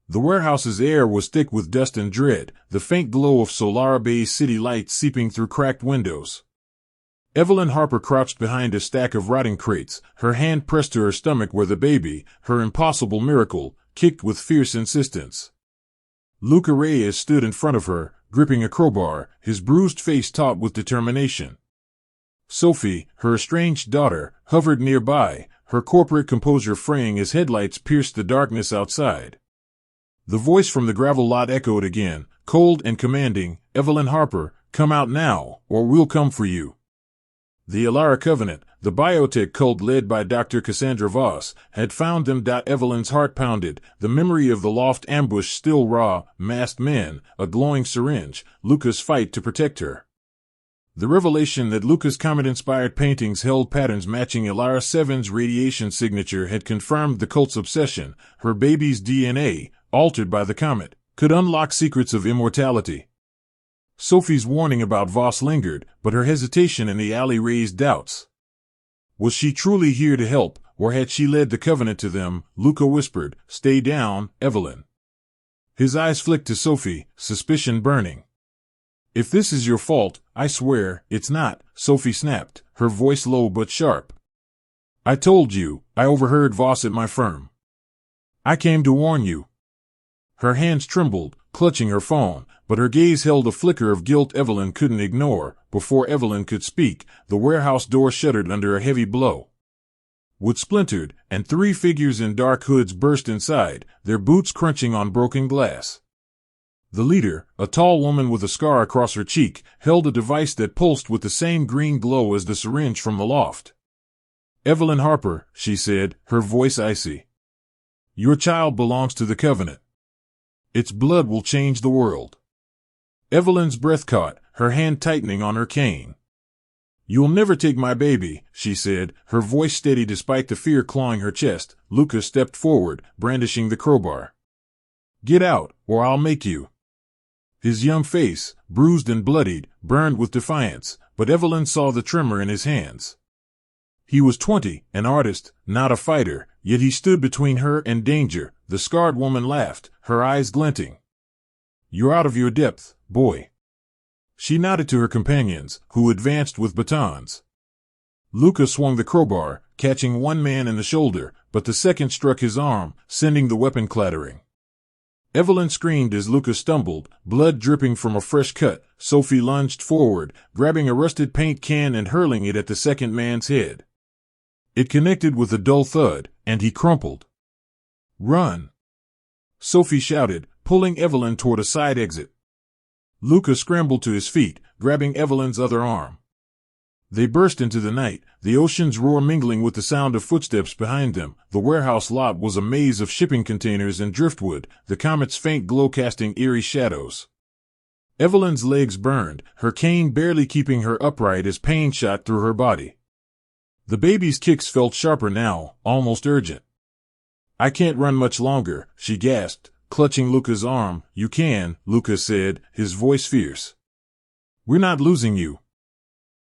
The warehouse's air was thick with dust and dread, the faint glow of Solara Bay's city lights seeping through cracked windows. Evelyn Harper crouched behind a stack of rotting crates, her hand pressed to her stomach where the baby, her impossible miracle, kicked with fierce insistence. Luca Reyes stood in front of her, gripping a crowbar, his bruised face taut with determination. Sophie, her estranged daughter, hovered nearby, her corporate composure fraying as headlights pierced the darkness outside. The voice from the gravel lot echoed again, cold and commanding, Evelyn Harper, come out now, or we'll come for you. The Solara Covenant, the biotech cult led by Dr. Cassandra Voss, had found them. Evelyn's heart pounded, the memory of the loft ambush still raw, masked men, a glowing syringe, Luca's fight to protect her. The revelation that Luca's comet-inspired paintings held patterns matching Solara 7's radiation signature had confirmed the cult's obsession. Her baby's DNA, altered by the comet, could unlock secrets of immortality. Sophie's warning about Voss lingered, but her hesitation in the alley raised doubts. Was she truly here to help, or had she led the covenant to them? Luca whispered, Stay down, Evelyn. His eyes flicked to Sophie, suspicion burning. If this is your fault, I swear, it's not, Sophie snapped, her voice low but sharp. I told you, I overheard Voss at my firm. I came to warn you. Her hands trembled, clutching her phone, but her gaze held a flicker of guilt Evelyn couldn't ignore. Before Evelyn could speak, the warehouse door shuddered under a heavy blow. Wood splintered, and 3 figures in dark hoods burst inside, their boots crunching on broken glass. The leader, a tall woman with a scar across her cheek, held a device that pulsed with the same green glow as the syringe from the loft. Evelyn Harper, she said, her voice icy. Your child belongs to the Covenant. Its blood will change the world. Evelyn's breath caught, her hand tightening on her cane. You'll never take my baby, she said, her voice steady despite the fear clawing her chest. Luca stepped forward, brandishing the crowbar. Get out, or I'll make you. His young face, bruised and bloodied, burned with defiance, but Evelyn saw the tremor in his hands. He was 20, an artist, not a fighter, yet he stood between her and danger. The scarred woman laughed, her eyes glinting. You're out of your depth, boy. She nodded to her companions, who advanced with batons. Luca swung the crowbar, catching one man in the shoulder, but the second struck his arm, sending the weapon clattering. Evelyn screamed as Luca stumbled, blood dripping from a fresh cut. Sophie lunged forward, grabbing a rusted paint can and hurling it at the second man's head. It connected with a dull thud, and he crumpled. Run! Sophie shouted, pulling Evelyn toward a side exit. Luca scrambled to his feet, grabbing Evelyn's other arm. They burst into the night, the ocean's roar mingling with the sound of footsteps behind them. The warehouse lot was a maze of shipping containers and driftwood, the comet's faint glow casting eerie shadows. Evelyn's legs burned, her cane barely keeping her upright as pain shot through her body. The baby's kicks felt sharper now, almost urgent. "I can't run much longer," she gasped, clutching Luca's arm. "You can," Luca said, his voice fierce. "We're not losing you."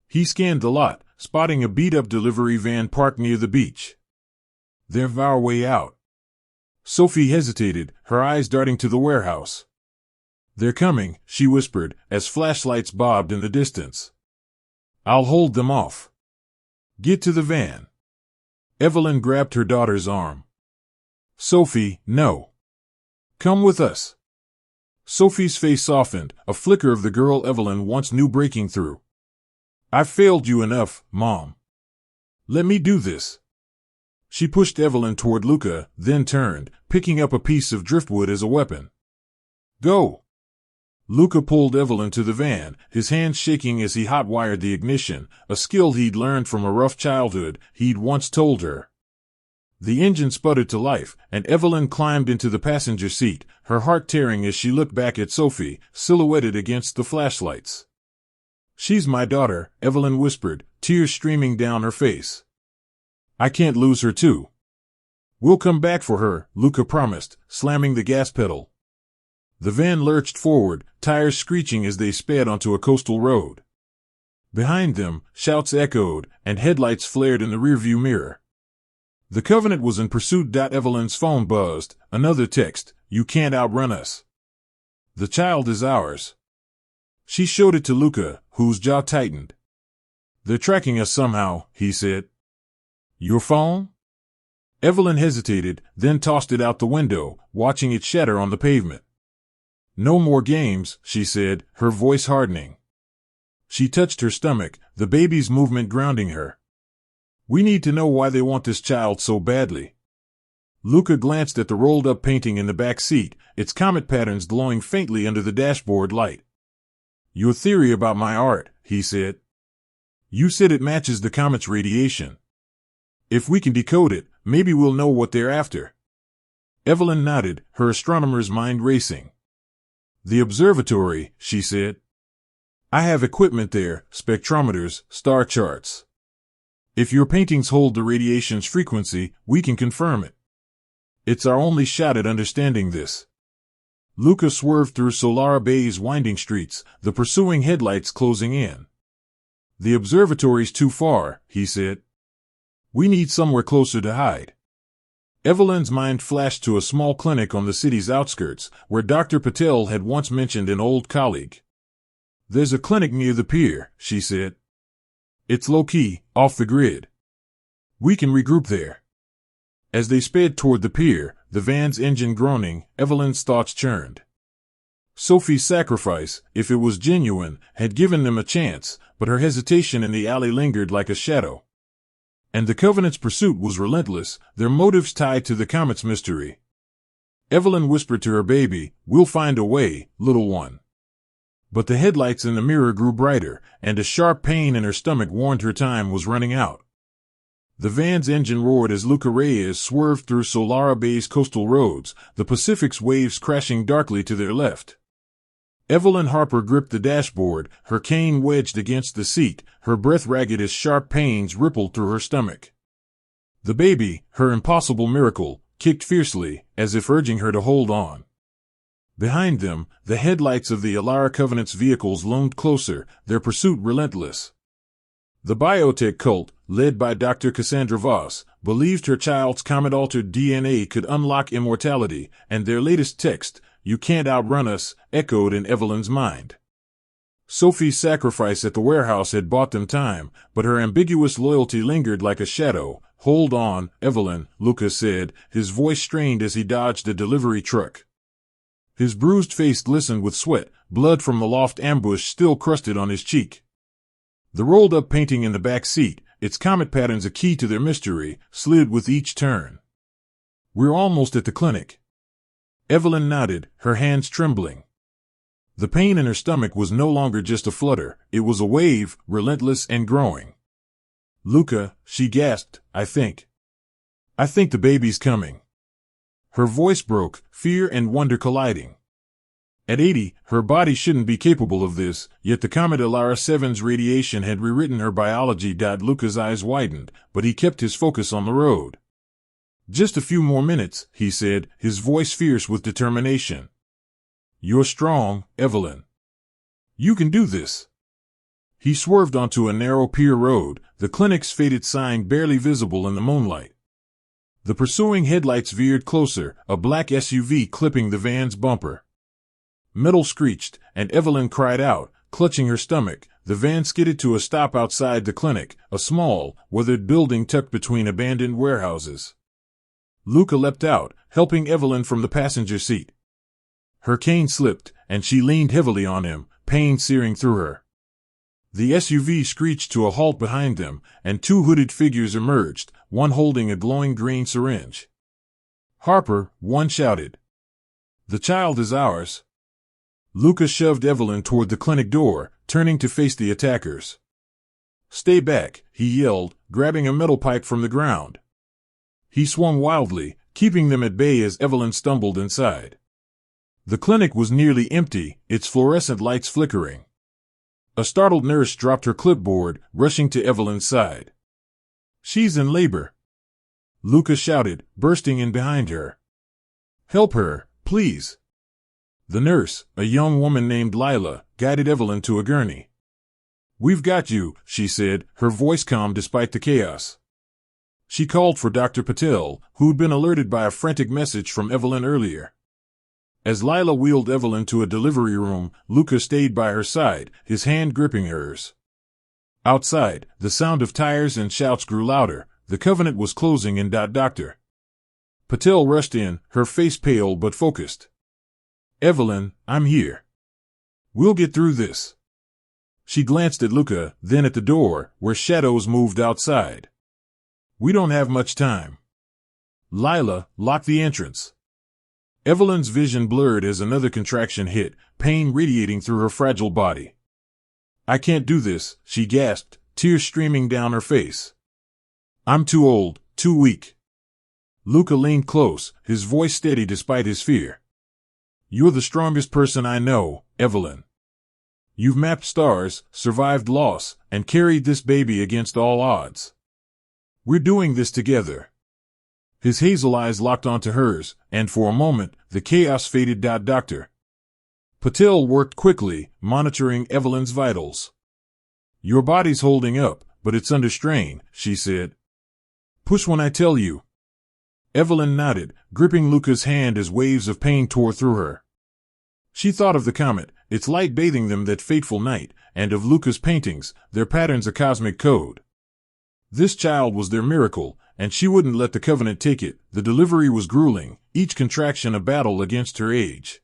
He scanned the lot, spotting a beat-up delivery van parked near the beach. "They're our way out." Sophie hesitated, her eyes darting to the warehouse. "They're coming," she whispered, as flashlights bobbed in the distance. "I'll hold them off. Get to the van." Evelyn grabbed her daughter's arm. "Sophie, no. Come with us." Sophie's face softened, a flicker of the girl Evelyn once knew breaking through. "I've failed you enough, Mom. Let me do this." She pushed Evelyn toward Luca, then turned, picking up a piece of driftwood as a weapon. "Go." Luca pulled Evelyn to the van, his hands shaking as he hot-wired the ignition, a skill he'd learned from a rough childhood, he'd once told her. The engine sputtered to life, and Evelyn climbed into the passenger seat, her heart tearing as she looked back at Sophie, silhouetted against the flashlights. "She's my daughter," Evelyn whispered, tears streaming down her face. "I can't lose her too." "We'll come back for her," Luca promised, slamming the gas pedal. The van lurched forward, tires screeching as they sped onto a coastal road. Behind them, shouts echoed, and headlights flared in the rearview mirror. The Covenant was in pursuit. Evelyn's phone buzzed, another text, "You can't outrun us. The child is ours." She showed it to Luca, whose jaw tightened. "They're tracking us somehow," he said. "Your phone?" Evelyn hesitated, then tossed it out the window, watching it shatter on the pavement. "No more games," she said, her voice hardening. She touched her stomach, the baby's movement grounding her. "We need to know why they want this child so badly." Luca glanced at the rolled-up painting in the back seat, its comet patterns glowing faintly under the dashboard light. "Your theory about my art," he said. "You said it matches the comet's radiation. If we can decode it, maybe we'll know what they're after." Evelyn nodded, her astronomer's mind racing. "The observatory," she said. "I have equipment there, spectrometers, star charts. If your paintings hold the radiation's frequency, we can confirm it. It's our only shot at understanding this." Luca swerved through Solara Bay's winding streets, the pursuing headlights closing in. "The observatory's too far," he said. "We need somewhere closer to hide." Evelyn's mind flashed to a small clinic on the city's outskirts, where Dr. Patel had once mentioned an old colleague. "There's a clinic near the pier," she said. "It's low-key, off the grid. We can regroup there." As they sped toward the pier, the van's engine groaning, Evelyn's thoughts churned. Sophie's sacrifice, if it was genuine, had given them a chance, but her hesitation in the alley lingered like a shadow. And the Covenant's pursuit was relentless, their motives tied to the comet's mystery. Evelyn whispered to her baby, "We'll find a way, little one." But the headlights in the mirror grew brighter, and a sharp pain in her stomach warned her time was running out. The van's engine roared as Luca Reyes swerved through Solara Bay's coastal roads, the Pacific's waves crashing darkly to their left. Evelyn Harper gripped the dashboard, her cane wedged against the seat, her breath ragged as sharp pains rippled through her stomach. The baby, her impossible miracle, kicked fiercely, as if urging her to hold on. Behind them, the headlights of the Alara Covenant's vehicles loomed closer, their pursuit relentless. The biotech cult, led by Dr. Cassandra Voss, believed her child's comet-altered DNA could unlock immortality, and their latest text, "You can't outrun us," echoed in Evelyn's mind. Sophie's sacrifice at the warehouse had bought them time, but her ambiguous loyalty lingered like a shadow. "Hold on, Evelyn," Luca said, his voice strained as he dodged a delivery truck. His bruised face glistened with sweat, blood from the loft ambush still crusted on his cheek. The rolled-up painting in the back seat, its comet patterns a key to their mystery, slid with each turn. "We're almost at the clinic." Evelyn nodded, her hands trembling. The pain in her stomach was no longer just a flutter, it was a wave, relentless and growing. Luca, she gasped, I think the baby's coming. Her voice broke, fear and wonder colliding. At 80, her body shouldn't be capable of this, yet the comet Solara 7's radiation had rewritten her biology. Luca's eyes widened, but he kept his focus on the road. Just a few more minutes, he said, his voice fierce with determination. You're strong, Evelyn. You can do this. He swerved onto a narrow pier road, the clinic's faded sign barely visible in the moonlight. The pursuing headlights veered closer, a black SUV clipping the van's bumper. Metal screeched, and Evelyn cried out, clutching her stomach. The van skidded to a stop outside the clinic, a small, weathered building tucked between abandoned warehouses. Luca leapt out, helping Evelyn from the passenger seat. Her cane slipped, and she leaned heavily on him, pain searing through her. The SUV screeched to a halt behind them, and two hooded figures emerged, one holding a glowing green syringe. Harper, one shouted. The child is ours. Luca shoved Evelyn toward the clinic door, turning to face the attackers. Stay back, he yelled, grabbing a metal pipe from the ground. He swung wildly, keeping them at bay as Evelyn stumbled inside. The clinic was nearly empty, its fluorescent lights flickering. A startled nurse dropped her clipboard, rushing to Evelyn's side. She's in labor. Luca shouted, bursting in behind her. Help her, please. The nurse, a young woman named Lila, guided Evelyn to a gurney. We've got you, she said, her voice calm despite the chaos. She called for Dr. Patel, who'd been alerted by a frantic message from Evelyn earlier. As Lila wheeled Evelyn to a delivery room, Luca stayed by her side, his hand gripping hers. Outside, the sound of tires and shouts grew louder. The Covenant was closing in. Dr. Patel rushed in, her face pale but focused. Evelyn, I'm here. We'll get through this. She glanced at Luca, then at the door, where shadows moved outside. We don't have much time. Lila, lock the entrance. Evelyn's vision blurred as another contraction hit, pain radiating through her fragile body. I can't do this, she gasped, tears streaming down her face. I'm too old, too weak. Luca leaned close, his voice steady despite his fear. You're the strongest person I know, Evelyn. You've mapped stars, survived loss, and carried this baby against all odds. We're doing this together. His hazel eyes locked onto hers, and for a moment, the chaos faded. Dr. Patel worked quickly, monitoring Evelyn's vitals. Your body's holding up, but it's under strain, she said. Push when I tell you. Evelyn nodded, gripping Luca's hand as waves of pain tore through her. She thought of the comet, its light bathing them that fateful night, and of Luca's paintings, their patterns a cosmic code. This child was their miracle, and she wouldn't let the Covenant take it. The delivery was grueling, each contraction a battle against her age.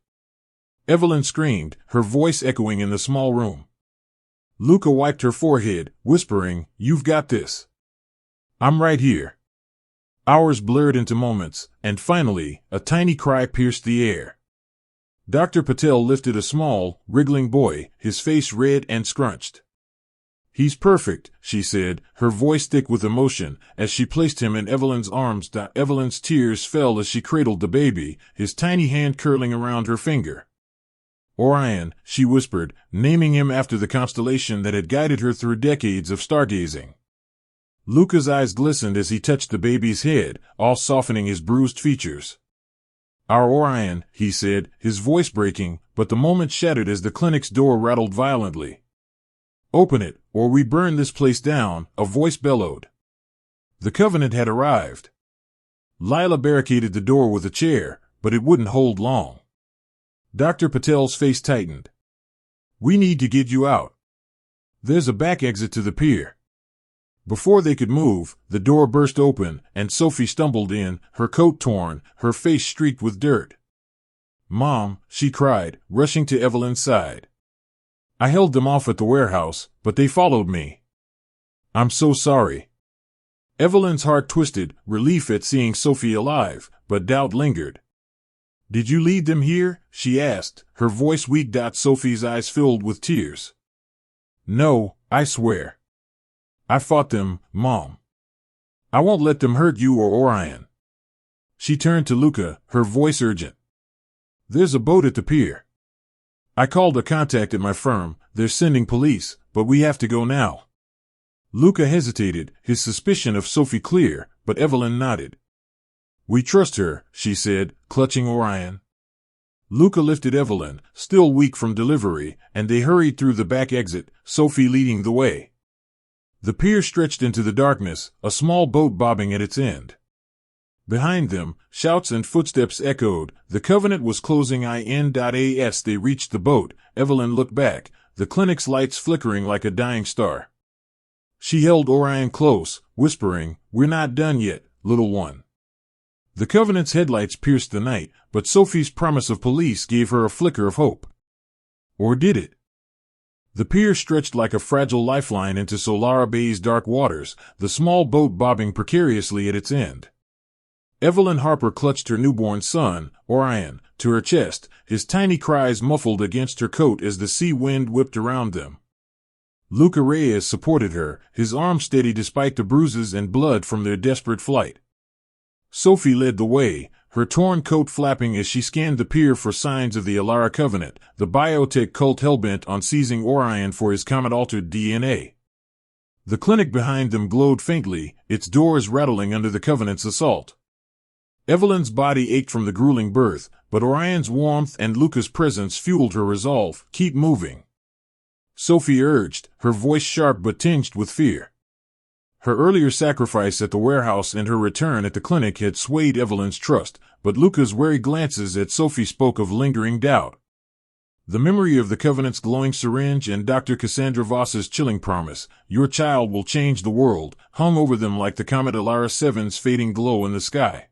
Evelyn screamed, her voice echoing in the small room. Luca wiped her forehead, whispering, You've got this. I'm right here. Hours blurred into moments, and finally, a tiny cry pierced the air. Dr. Patel lifted a small, wriggling boy, his face red and scrunched. He's perfect, she said, her voice thick with emotion, as she placed him in Evelyn's arms. Evelyn's tears fell as she cradled the baby, his tiny hand curling around her finger. Orion, she whispered, naming him after the constellation that had guided her through decades of stargazing. Luca's eyes glistened as he touched the baby's head, all softening his bruised features. Our Orion, he said, his voice breaking, but the moment shattered as the clinic's door rattled violently. Open it, or we burn this place down, a voice bellowed. The Covenant had arrived. Lila barricaded the door with a chair, but it wouldn't hold long. Dr. Patel's face tightened. We need to get you out. There's a back exit to the pier. Before they could move, the door burst open, and Sophie stumbled in, her coat torn, her face streaked with dirt. Mom, she cried, rushing to Evelyn's side. I held them off at the warehouse, but they followed me. I'm so sorry. Evelyn's heart twisted, relief at seeing Sophie alive, but doubt lingered. Did you lead them here? She asked, her voice weak. Sophie's eyes filled with tears. No, I swear. I fought them, Mom. I won't let them hurt you or Orion. She turned to Luca, her voice urgent. There's a boat at the pier. I called a contact at my firm. They're sending police, but we have to go now. Luca hesitated, his suspicion of Sophie clear, but Evelyn nodded. We trust her, she said, clutching Orion. Luca lifted Evelyn, still weak from delivery, and they hurried through the back exit, Sophie leading the way. The pier stretched into the darkness, a small boat bobbing at its end. Behind them, shouts and footsteps echoed. The Covenant was closing in. As they reached the boat, Evelyn looked back, the clinic's lights flickering like a dying star. She held Orion close, whispering, We're not done yet, little one. The Covenant's headlights pierced the night, but Sophie's promise of police gave her a flicker of hope. Or did it? The pier stretched like a fragile lifeline into Solara Bay's dark waters, the small boat bobbing precariously at its end. Evelyn Harper clutched her newborn son, Orion, to her chest, his tiny cries muffled against her coat as the sea wind whipped around them. Luca Reyes supported her, his arm steady despite the bruises and blood from their desperate flight. Sophie led the way, her torn coat flapping as she scanned the pier for signs of the Solara Covenant, the biotech cult hellbent on seizing Orion for his comet-altered DNA. The clinic behind them glowed faintly, its doors rattling under the Covenant's assault. Evelyn's body ached from the grueling birth, but Orion's warmth and Luca's presence fueled her resolve. Keep moving. Sophie urged, her voice sharp but tinged with fear. Her earlier sacrifice at the warehouse and her return at the clinic had swayed Evelyn's trust, but Luca's wary glances at Sophie spoke of lingering doubt. The memory of the Covenant's glowing syringe and Dr. Cassandra Voss's chilling promise, your child will change the world, hung over them like the comet Solara 7's fading glow in the sky.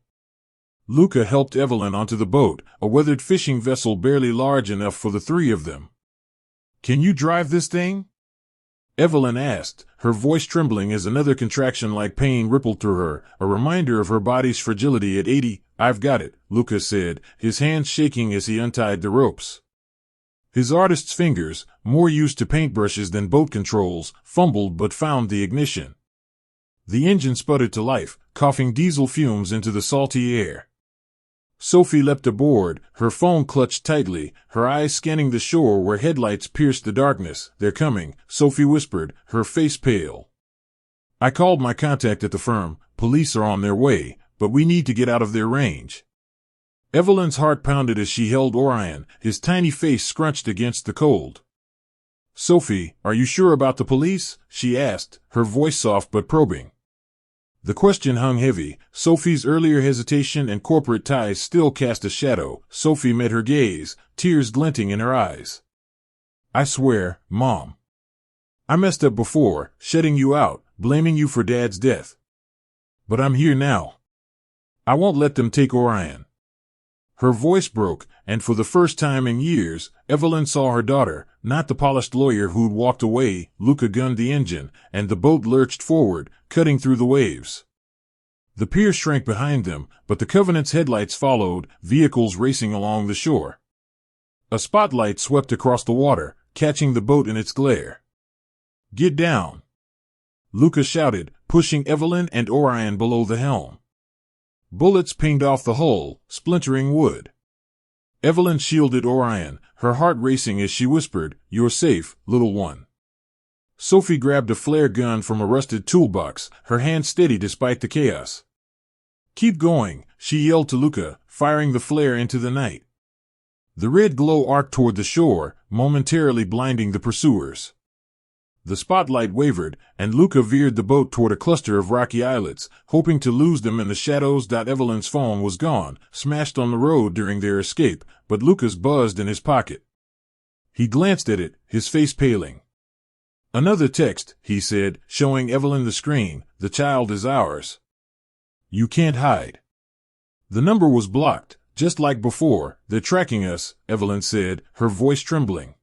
Luca helped Evelyn onto the boat, a weathered fishing vessel barely large enough for the three of them. Can you drive this thing? Evelyn asked, her voice trembling as another contraction like pain rippled through her, a reminder of her body's fragility at 80. I've got it, Luca said, his hands shaking as he untied the ropes. His artist's fingers, more used to paintbrushes than boat controls, fumbled but found the ignition. The engine sputtered to life, coughing diesel fumes into the salty air. Sophie leapt aboard, her phone clutched tightly, her eyes scanning the shore where headlights pierced the darkness. They're coming, Sophie whispered, her face pale. I called my contact at the firm. Police are on their way, but we need to get out of their range. Evelyn's heart pounded as she held Orion, his tiny face scrunched against the cold. Sophie, are you sure about the police? She asked, her voice soft but probing. The question hung heavy. Sophie's earlier hesitation and corporate ties still cast a shadow. Sophie met her gaze, tears glinting in her eyes. I swear, Mom. I messed up before, shutting you out, blaming you for Dad's death. But I'm here now. I won't let them take Orion. Her voice broke, and for the first time in years, Evelyn saw her daughter, not the polished lawyer who'd walked away. Luca gunned the engine, and the boat lurched forward, cutting through the waves. The pier shrank behind them, but the Covenant's headlights followed, vehicles racing along the shore. A spotlight swept across the water, catching the boat in its glare. Get down! Luca shouted, pushing Evelyn and Orion below the helm. Bullets pinged off the hull, splintering wood. Evelyn shielded Orion, her heart racing as she whispered, You're safe, little one. Sophie grabbed a flare gun from a rusted toolbox, her hand steady despite the chaos. Keep going, she yelled to Luca, firing the flare into the night. The red glow arced toward the shore, momentarily blinding the pursuers. The spotlight wavered, and Luca veered the boat toward a cluster of rocky islets, hoping to lose them in the shadows. Evelyn's phone was gone, smashed on the road during their escape, but Luca's buzzed in his pocket. He glanced at it, his face paling. Another text, he said, showing Evelyn the screen. The child is ours. You can't hide. The number was blocked, just like before. They're tracking us, Evelyn said, her voice trembling.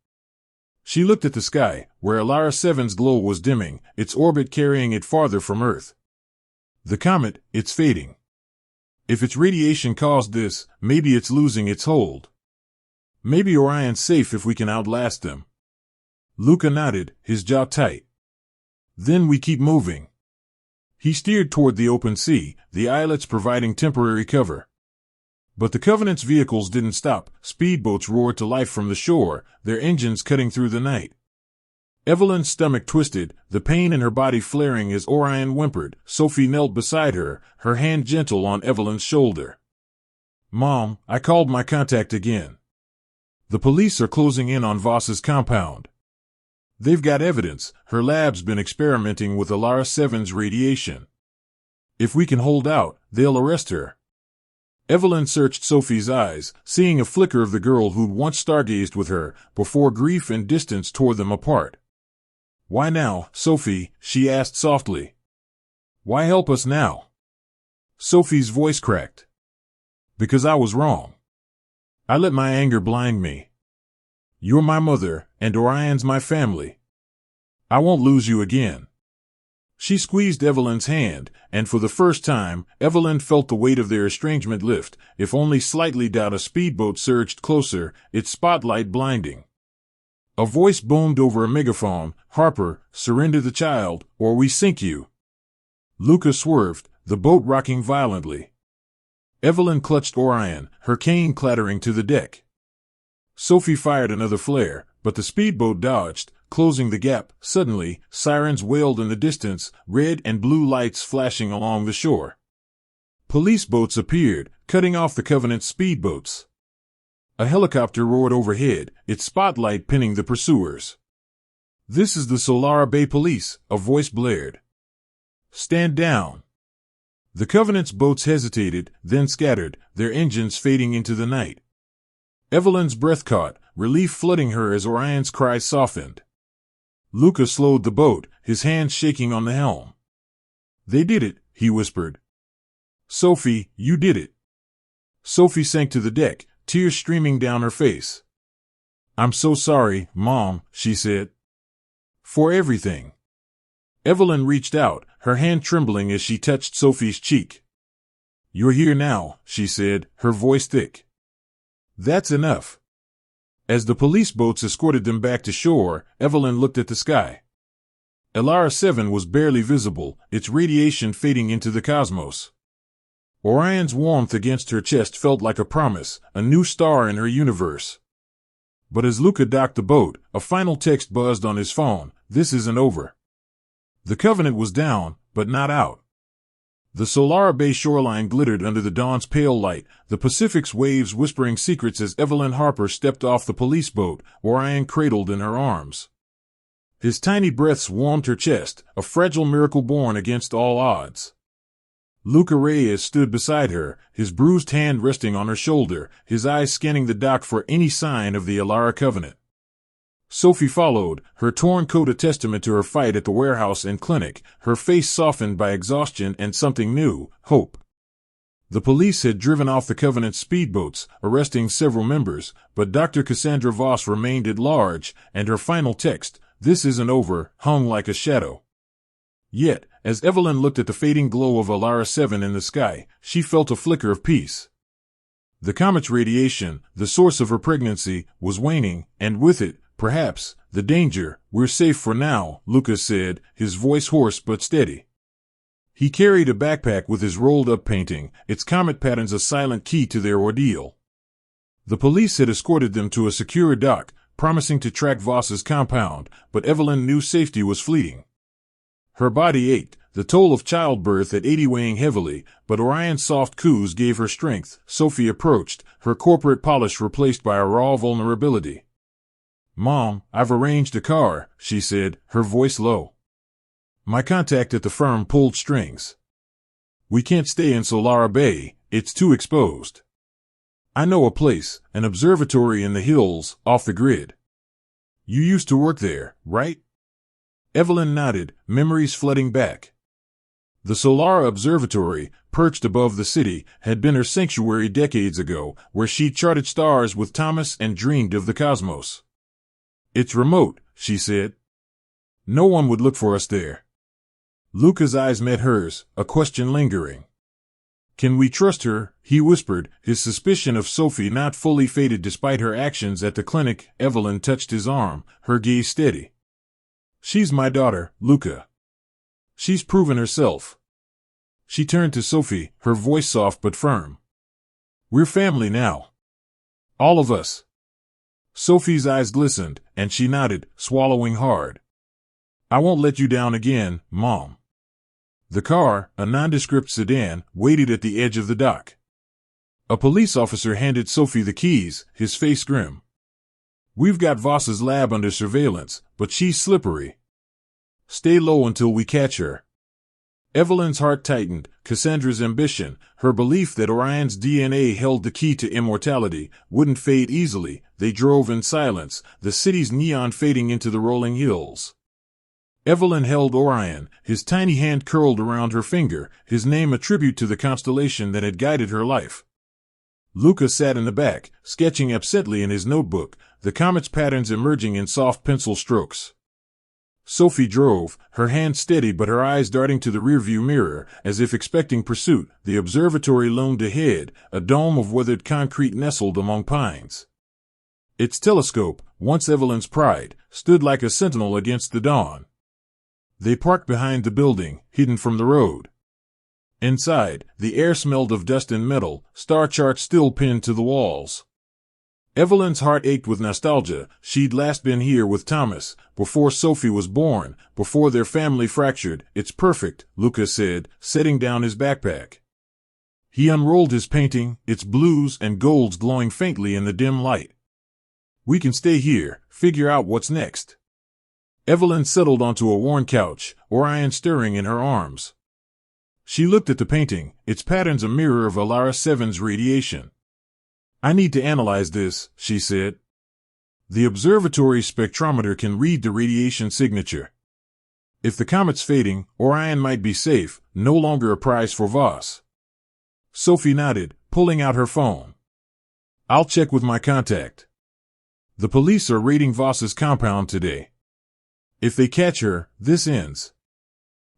She looked at the sky, where Solara 7's glow was dimming, its orbit carrying it farther from Earth. The comet, it's fading. If its radiation caused this, maybe it's losing its hold. Maybe Orion's safe if we can outlast them. Luca nodded, his jaw tight. Then we keep moving. He steered toward the open sea, the islets providing temporary cover. But the Covenant's vehicles didn't stop. Speedboats roared to life from the shore, their engines cutting through the night. Evelyn's stomach twisted, the pain in her body flaring as Orion whimpered. Sophie knelt beside her, her hand gentle on Evelyn's shoulder. "Mom, I called my contact again. The police are closing in on Voss's compound. They've got evidence. Her lab's been experimenting with Solara 7's radiation. If we can hold out, they'll arrest her." Evelyn searched Sophie's eyes, seeing a flicker of the girl who'd once stargazed with her, before grief and distance tore them apart. "Why now, Sophie?" she asked softly. "Why help us now?" Sophie's voice cracked. "Because I was wrong. I let my anger blind me. You're my mother, and Orion's my family. I won't lose you again." She squeezed Evelyn's hand, and for the first time, Evelyn felt the weight of their estrangement lift, if only slightly. A speedboat surged closer, its spotlight blinding. A voice boomed over a megaphone, "Harper, surrender the child, or we sink you." Luca swerved, the boat rocking violently. Evelyn clutched Orion, her cane clattering to the deck. Sophie fired another flare, but the speedboat dodged, closing the gap. Suddenly, sirens wailed in the distance, red and blue lights flashing along the shore. Police boats appeared, cutting off the Covenant's speedboats. A helicopter roared overhead, its spotlight pinning the pursuers. "This is the Solara Bay police," a voice blared. "Stand down." The Covenant's boats hesitated, then scattered, their engines fading into the night. Evelyn's breath caught, relief flooding her as Orion's cry softened. Luca slowed the boat, his hands shaking on the helm. "They did it," he whispered. "Sophie, you did it." Sophie sank to the deck, tears streaming down her face. "I'm so sorry, Mom," she said. "For everything." Evelyn reached out, her hand trembling as she touched Sophie's cheek. "You're here now," she said, her voice thick. "That's enough." As the police boats escorted them back to shore, Evelyn looked at the sky. Solara 7 was barely visible, its radiation fading into the cosmos. Orion's warmth against her chest felt like a promise, a new star in her universe. But as Luca docked the boat, a final text buzzed on his phone: "This isn't over." The Covenant was down, but not out. The Solara Bay shoreline glittered under the dawn's pale light, the Pacific's waves whispering secrets as Evelyn Harper stepped off the police boat, Orion cradled in her arms. His tiny breaths warmed her chest, a fragile miracle born against all odds. Luca Reyes stood beside her, his bruised hand resting on her shoulder, his eyes scanning the dock for any sign of the Solara Covenant. Sophie followed, her torn coat a testament to her fight at the warehouse and clinic, her face softened by exhaustion and something new, hope. The police had driven off the Covenant's speedboats, arresting several members, but Dr. Cassandra Voss remained at large, and her final text, "This isn't over," hung like a shadow. Yet, as Evelyn looked at the fading glow of Solara 7 in the sky, she felt a flicker of peace. The comet's radiation, the source of her pregnancy, was waning, and with it, perhaps, the danger. "We're safe for now," Luca said, his voice hoarse but steady. He carried a backpack with his rolled-up painting, its comet patterns a silent key to their ordeal. The police had escorted them to a secure dock, promising to track Voss's compound, but Evelyn knew safety was fleeting. Her body ached, the toll of childbirth at 80 weighing heavily, but Orion's soft coos gave her strength. Sophie approached, her corporate polish replaced by a raw vulnerability. "Mom, I've arranged a car," she said, her voice low. "My contact at the firm pulled strings. We can't stay in Solara Bay, it's too exposed. I know a place, an observatory in the hills, off the grid. You used to work there, right?" Evelyn nodded, memories flooding back. The Solara Observatory, perched above the city, had been her sanctuary decades ago, where she charted stars with Thomas and dreamed of the cosmos. "It's remote," she said. "No one would look for us there." Luca's eyes met hers, a question lingering. Can we trust her? He whispered, his suspicion of Sophie not fully faded despite her actions at the clinic. Evelyn touched his arm, her gaze steady. She's my daughter, Luca. She's proven herself. She turned to Sophie, her voice soft but firm. We're family now. All of us. Sophie's eyes glistened, and she nodded, swallowing hard. I won't let you down again, Mom. The car, a nondescript sedan, waited at the edge of the dock. A police officer handed Sophie the keys, his face grim. We've got Voss's lab under surveillance, but she's slippery. Stay low until we catch her. Evelyn's heart tightened. Cassandra's ambition, her belief that Orion's DNA held the key to immortality, wouldn't fade easily. They drove in silence, the city's neon fading into the rolling hills. Evelyn held Orion, his tiny hand curled around her finger, his name a tribute to the constellation that had guided her life. Luca sat in the back, sketching absently in his notebook, the comet's patterns emerging in soft pencil strokes. Sophie drove, her hand steady but her eyes darting to the rearview mirror, as if expecting pursuit. The observatory loomed ahead, a dome of weathered concrete nestled among pines. Its telescope, once Evelyn's pride, stood like a sentinel against the dawn. They parked behind the building, hidden from the road. Inside, the air smelled of dust and metal, star charts still pinned to the walls. Evelyn's heart ached with nostalgia. She'd last been here with Thomas, before Sophie was born, before their family fractured. It's perfect, Luca said, setting down his backpack. He unrolled his painting, its blues and golds glowing faintly in the dim light. We can stay here, figure out what's next. Evelyn settled onto a worn couch, Orion stirring in her arms. She looked at the painting, its patterns a mirror of Solara 7's radiation. I need to analyze this, she said. The observatory's spectrometer can read the radiation signature. If the comet's fading, Orion might be safe, no longer a prize for Voss. Sophie nodded, pulling out her phone. I'll check with my contact. The police are raiding Voss's compound today. If they catch her, this ends.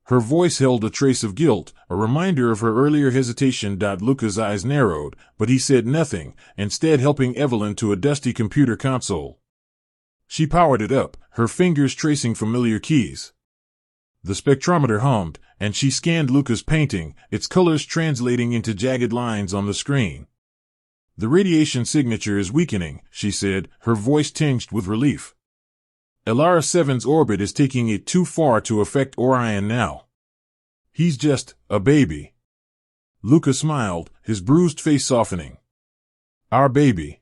Her voice held a trace of guilt, a reminder of her earlier hesitation. Luca's eyes narrowed, but he said nothing, instead helping Evelyn to a dusty computer console. She powered it up, her fingers tracing familiar keys. The spectrometer hummed, and she scanned Luca's painting, its colors translating into jagged lines on the screen. The radiation signature is weakening, she said, her voice tinged with relief. Solara 7's orbit is taking it too far to affect Orion now. He's just a baby. Luca smiled, his bruised face softening. Our baby.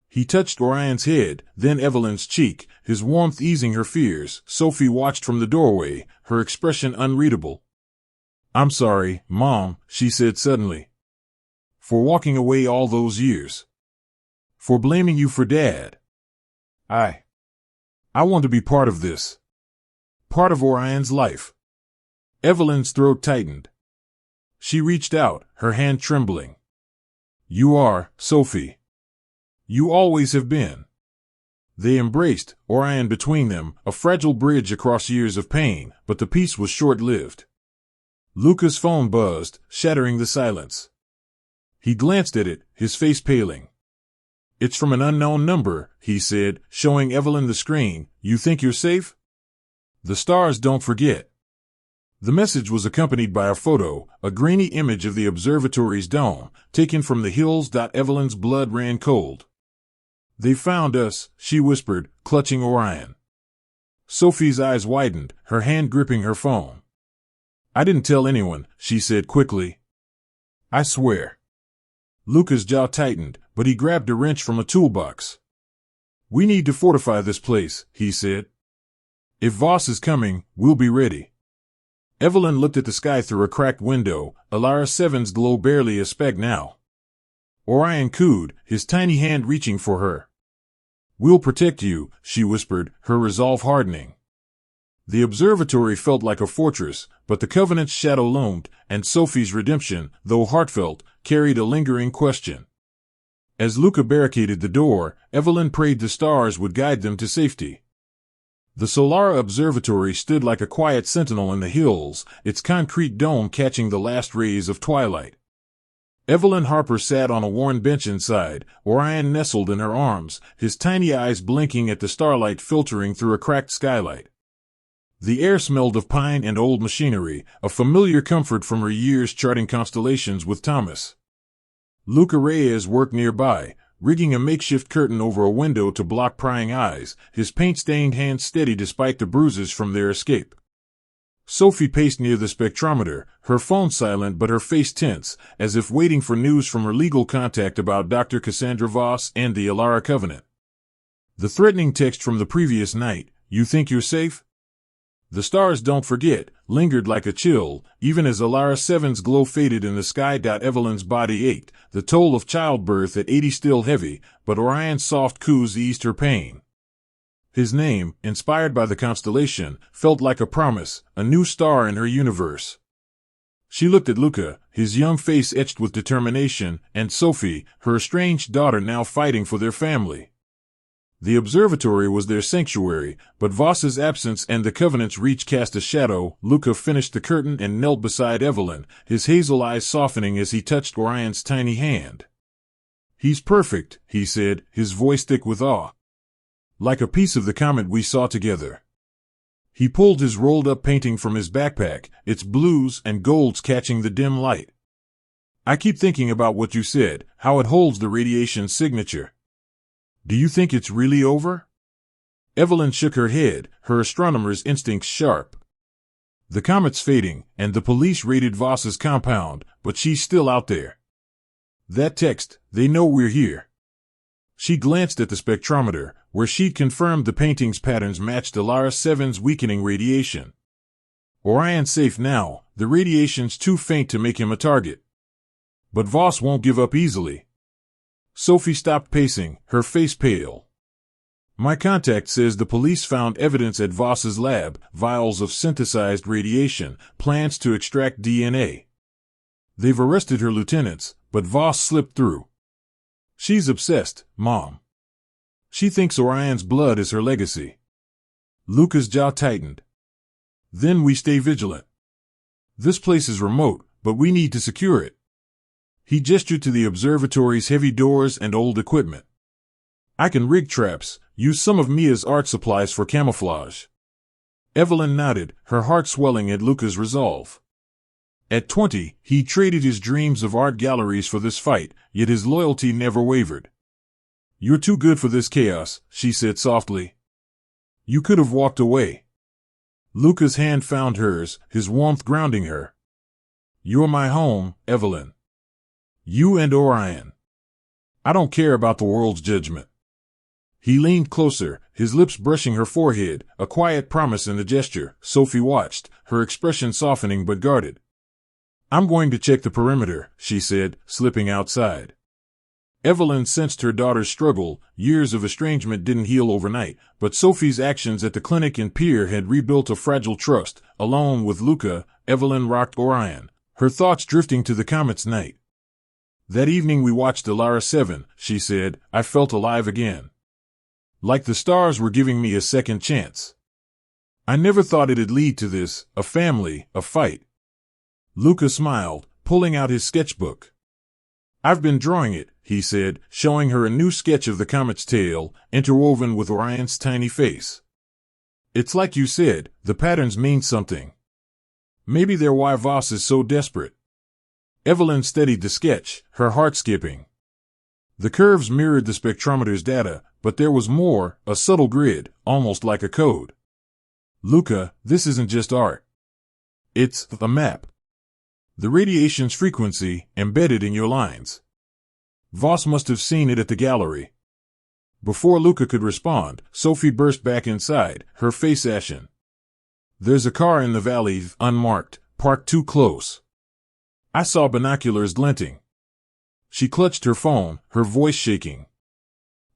He touched Orion's head, then Evelyn's cheek, his warmth easing her fears. Sophie watched from the doorway, her expression unreadable. I'm sorry, Mom, she said suddenly. For walking away all those years. For blaming you for Dad. I want to be part of this. Part of Orion's life. Evelyn's throat tightened. She reached out, her hand trembling. You are, Sophie. You always have been. They embraced, Orion between them, a fragile bridge across years of pain, but the peace was short-lived. Luca's phone buzzed, shattering the silence. He glanced at it, his face paling. It's from an unknown number, he said, showing Evelyn the screen. You think you're safe? The stars don't forget. The message was accompanied by a photo, a grainy image of the observatory's dome, taken from the hills. Evelyn's blood ran cold. They found us, she whispered, clutching Orion. Sophie's eyes widened, her hand gripping her phone. I didn't tell anyone, she said quickly. I swear. Luca's jaw tightened, but he grabbed a wrench from a toolbox. We need to fortify this place, he said. If Voss is coming, we'll be ready. Evelyn looked at the sky through a cracked window, Solara 7's glow barely a speck now. Orion cooed, his tiny hand reaching for her. We'll protect you, she whispered, her resolve hardening. The observatory felt like a fortress, but the Covenant's shadow loomed, and Sophie's redemption, though heartfelt, carried a lingering question. As Luca barricaded the door, Evelyn prayed the stars would guide them to safety. The Solara Observatory stood like a quiet sentinel in the hills, its concrete dome catching the last rays of twilight. Evelyn Harper sat on a worn bench inside, Orion nestled in her arms, his tiny eyes blinking at the starlight filtering through a cracked skylight. The air smelled of pine and old machinery, a familiar comfort from her years charting constellations with Thomas. Luca Reyes worked nearby, rigging a makeshift curtain over a window to block prying eyes, his paint-stained hands steady despite the bruises from their escape. Sophie paced near the spectrometer, her phone silent but her face tense, as if waiting for news from her legal contact about Dr. Cassandra Voss and the Solara Covenant. The threatening text from the previous night, "You think you're safe?" The stars don't forget, lingered like a chill, even as Solara 7's glow faded in the sky. Evelyn's body ached, the toll of childbirth at 80 still heavy, but Orion's soft coos eased her pain. His name, inspired by the constellation, felt like a promise, a new star in her universe. She looked at Luca, his young face etched with determination, and Sophie, her estranged daughter now fighting for their family. The observatory was their sanctuary, but Voss's absence and the Covenant's reach cast a shadow. Luca finished the curtain and knelt beside Evelyn, his hazel eyes softening as he touched Orion's tiny hand. "He's perfect," he said, his voice thick with awe. "Like a piece of the comet we saw together." He pulled his rolled-up painting from his backpack, its blues and golds catching the dim light. "I keep thinking about what you said, how it holds the radiation signature. Do you think it's really over?" Evelyn shook her head, her astronomer's instincts sharp. "The comet's fading, and the police raided Voss's compound, but she's still out there. That text, they know we're here." She glanced at the spectrometer, where she'd confirmed the painting's patterns matched Solara 7's weakening radiation. "Orion's safe now, the radiation's too faint to make him a target. But Voss won't give up easily." Sophie stopped pacing, her face pale. "My contact says the police found evidence at Voss's lab, vials of synthesized radiation, plans to extract DNA. They've arrested her lieutenants, but Voss slipped through. She's obsessed, Mom. She thinks Orion's blood is her legacy." Luca's jaw tightened. "Then we stay vigilant. This place is remote, but we need to secure it." He gestured to the observatory's heavy doors and old equipment. "I can rig traps, use some of Mia's art supplies for camouflage." Evelyn nodded, her heart swelling at Luca's resolve. At 20, he traded his dreams of art galleries for this fight, yet his loyalty never wavered. "You're too good for this chaos," she said softly. "You could have walked away." Luca's hand found hers, his warmth grounding her. "You're my home, Evelyn. You and Orion. I don't care about the world's judgment." He leaned closer, his lips brushing her forehead, a quiet promise in the gesture. Sophie watched, her expression softening but guarded. "I'm going to check the perimeter," she said, slipping outside. Evelyn sensed her daughter's struggle. Years of estrangement didn't heal overnight, but Sophie's actions at the clinic and pier had rebuilt a fragile trust. Alone with Luca, Evelyn rocked Orion, her thoughts drifting to the comet's night. "That evening we watched Solara 7, she said, I felt alive again. Like the stars were giving me a second chance. I never thought it'd lead to this, a family, a fight." Luca smiled, pulling out his sketchbook. "I've been drawing it," he said, showing her a new sketch of the comet's tail, interwoven with Orion's tiny face. "It's like you said, the patterns mean something. Maybe they're why Voss is so desperate." Evelyn steadied the sketch, her heart skipping. The curves mirrored the spectrometer's data, but there was more, a subtle grid, almost like a code. "Luca, this isn't just art. It's a map. The radiation's frequency, embedded in your lines. Voss must have seen it at the gallery." Before Luca could respond, Sophie burst back inside, her face ashen. "There's a car in the valley, unmarked, parked too close. I saw binoculars glinting." She clutched her phone, her voice shaking.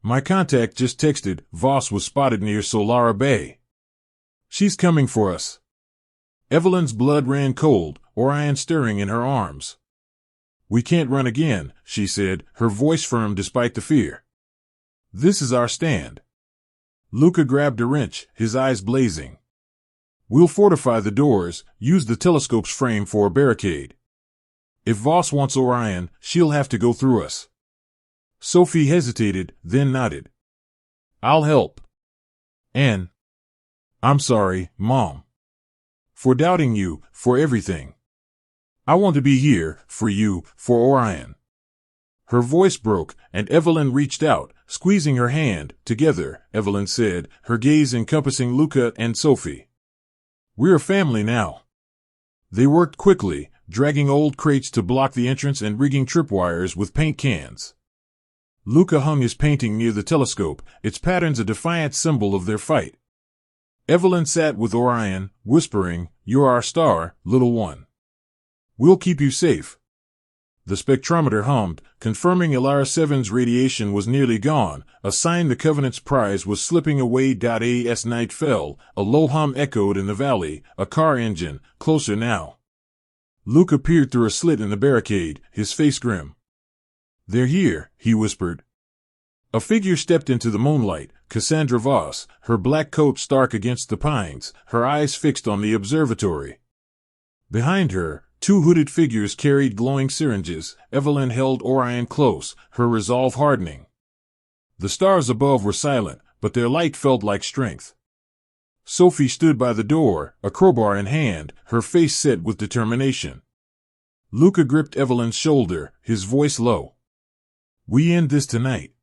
"My contact just texted, Voss was spotted near Solara Bay. She's coming for us." Evelyn's blood ran cold, Orion stirring in her arms. "We can't run again," she said, her voice firm despite the fear. "This is our stand." Luca grabbed a wrench, his eyes blazing. "We'll fortify the doors, use the telescope's frame for a barricade." If Voss wants Orion, she'll have to go through us. Sophie hesitated, then nodded. I'll help. And I'm sorry, Mom. For doubting you, for everything. I want to be here, for you, for Orion. Her voice broke, and Evelyn reached out, squeezing her hand. Together, Evelyn said, her gaze encompassing Luca and Sophie. We're a family now. They worked quickly, dragging old crates to block the entrance and rigging tripwires with paint cans. Luca hung his painting near the telescope, its patterns a defiant symbol of their fight. Evelyn sat with Orion, whispering, "You're our star, little one. We'll keep you safe." The spectrometer hummed, confirming Solara 7's radiation was nearly gone, a sign the Covenant's prize was slipping away. As night fell, a low hum echoed in the valley, a car engine, closer now. Luca peered through a slit in the barricade, his face grim. "They're here," he whispered. A figure stepped into the moonlight, Cassandra Voss, her black coat stark against the pines, her eyes fixed on the observatory. Behind her, two hooded figures carried glowing syringes. Evelyn held Orion close, her resolve hardening. The stars above were silent, but their light felt like strength. Sophie stood by the door, a crowbar in hand, her face set with determination. Luca gripped Evelyn's shoulder, his voice low. "We end this tonight."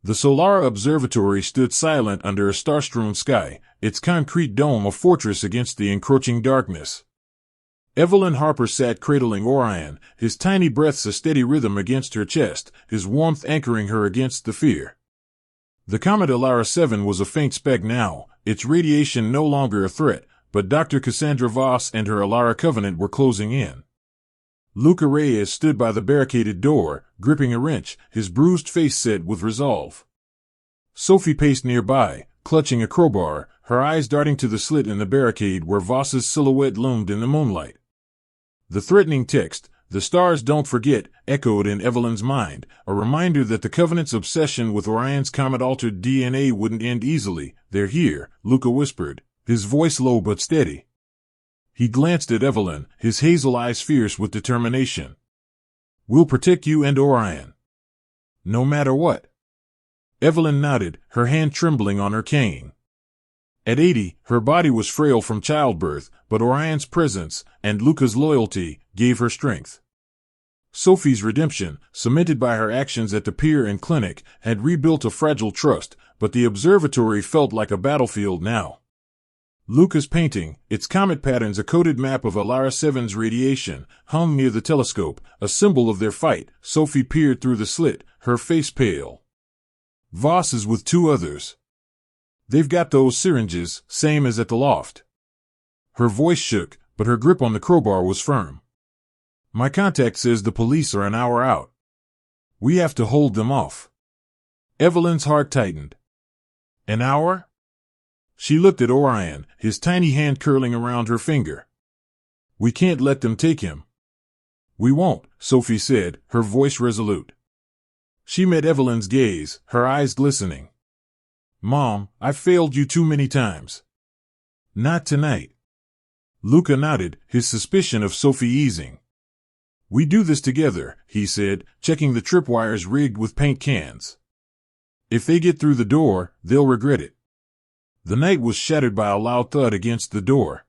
The Solara Observatory stood silent under a star-strewn sky, its concrete dome a fortress against the encroaching darkness. Evelyn Harper sat cradling Orion, his tiny breaths a steady rhythm against her chest, his warmth anchoring her against the fear. The comet Solara 7 was a faint speck now, its radiation no longer a threat, but Dr. Cassandra Voss and her Solara Covenant were closing in. Luca Reyes stood by the barricaded door, gripping a wrench, his bruised face set with resolve. Sophie paced nearby, clutching a crowbar, her eyes darting to the slit in the barricade where Voss's silhouette loomed in the moonlight. The threatening text, "The stars don't forget," echoed in Evelyn's mind, a reminder that the Covenant's obsession with Orion's comet-altered DNA wouldn't end easily. "They're here," Luca whispered, his voice low but steady. He glanced at Evelyn, his hazel eyes fierce with determination. "We'll protect you and Orion. No matter what." Evelyn nodded, her hand trembling on her cane. At 80, her body was frail from childbirth, but Orion's presence, and Luca's loyalty, gave her strength. Sophie's redemption, cemented by her actions at the pier and clinic, had rebuilt a fragile trust, but the observatory felt like a battlefield now. Luca's painting, its comet patterns a coded map of Solara 7's radiation, hung near the telescope, a symbol of their fight. Sophie peered through the slit, her face pale. "Voss is with two others. They've got those syringes, same as at the loft." Her voice shook, but her grip on the crowbar was firm. "My contact says the police are an hour out. We have to hold them off." Evelyn's heart tightened. "An hour?" She looked at Orion, his tiny hand curling around her finger. "We can't let them take him." "We won't," Sophie said, her voice resolute. She met Evelyn's gaze, her eyes glistening. "Mom, I've failed you too many times." "Not tonight." Luca nodded, his suspicion of Sophie easing. "We do this together," he said, checking the tripwires rigged with paint cans. "If they get through the door, they'll regret it." The night was shattered by a loud thud against the door.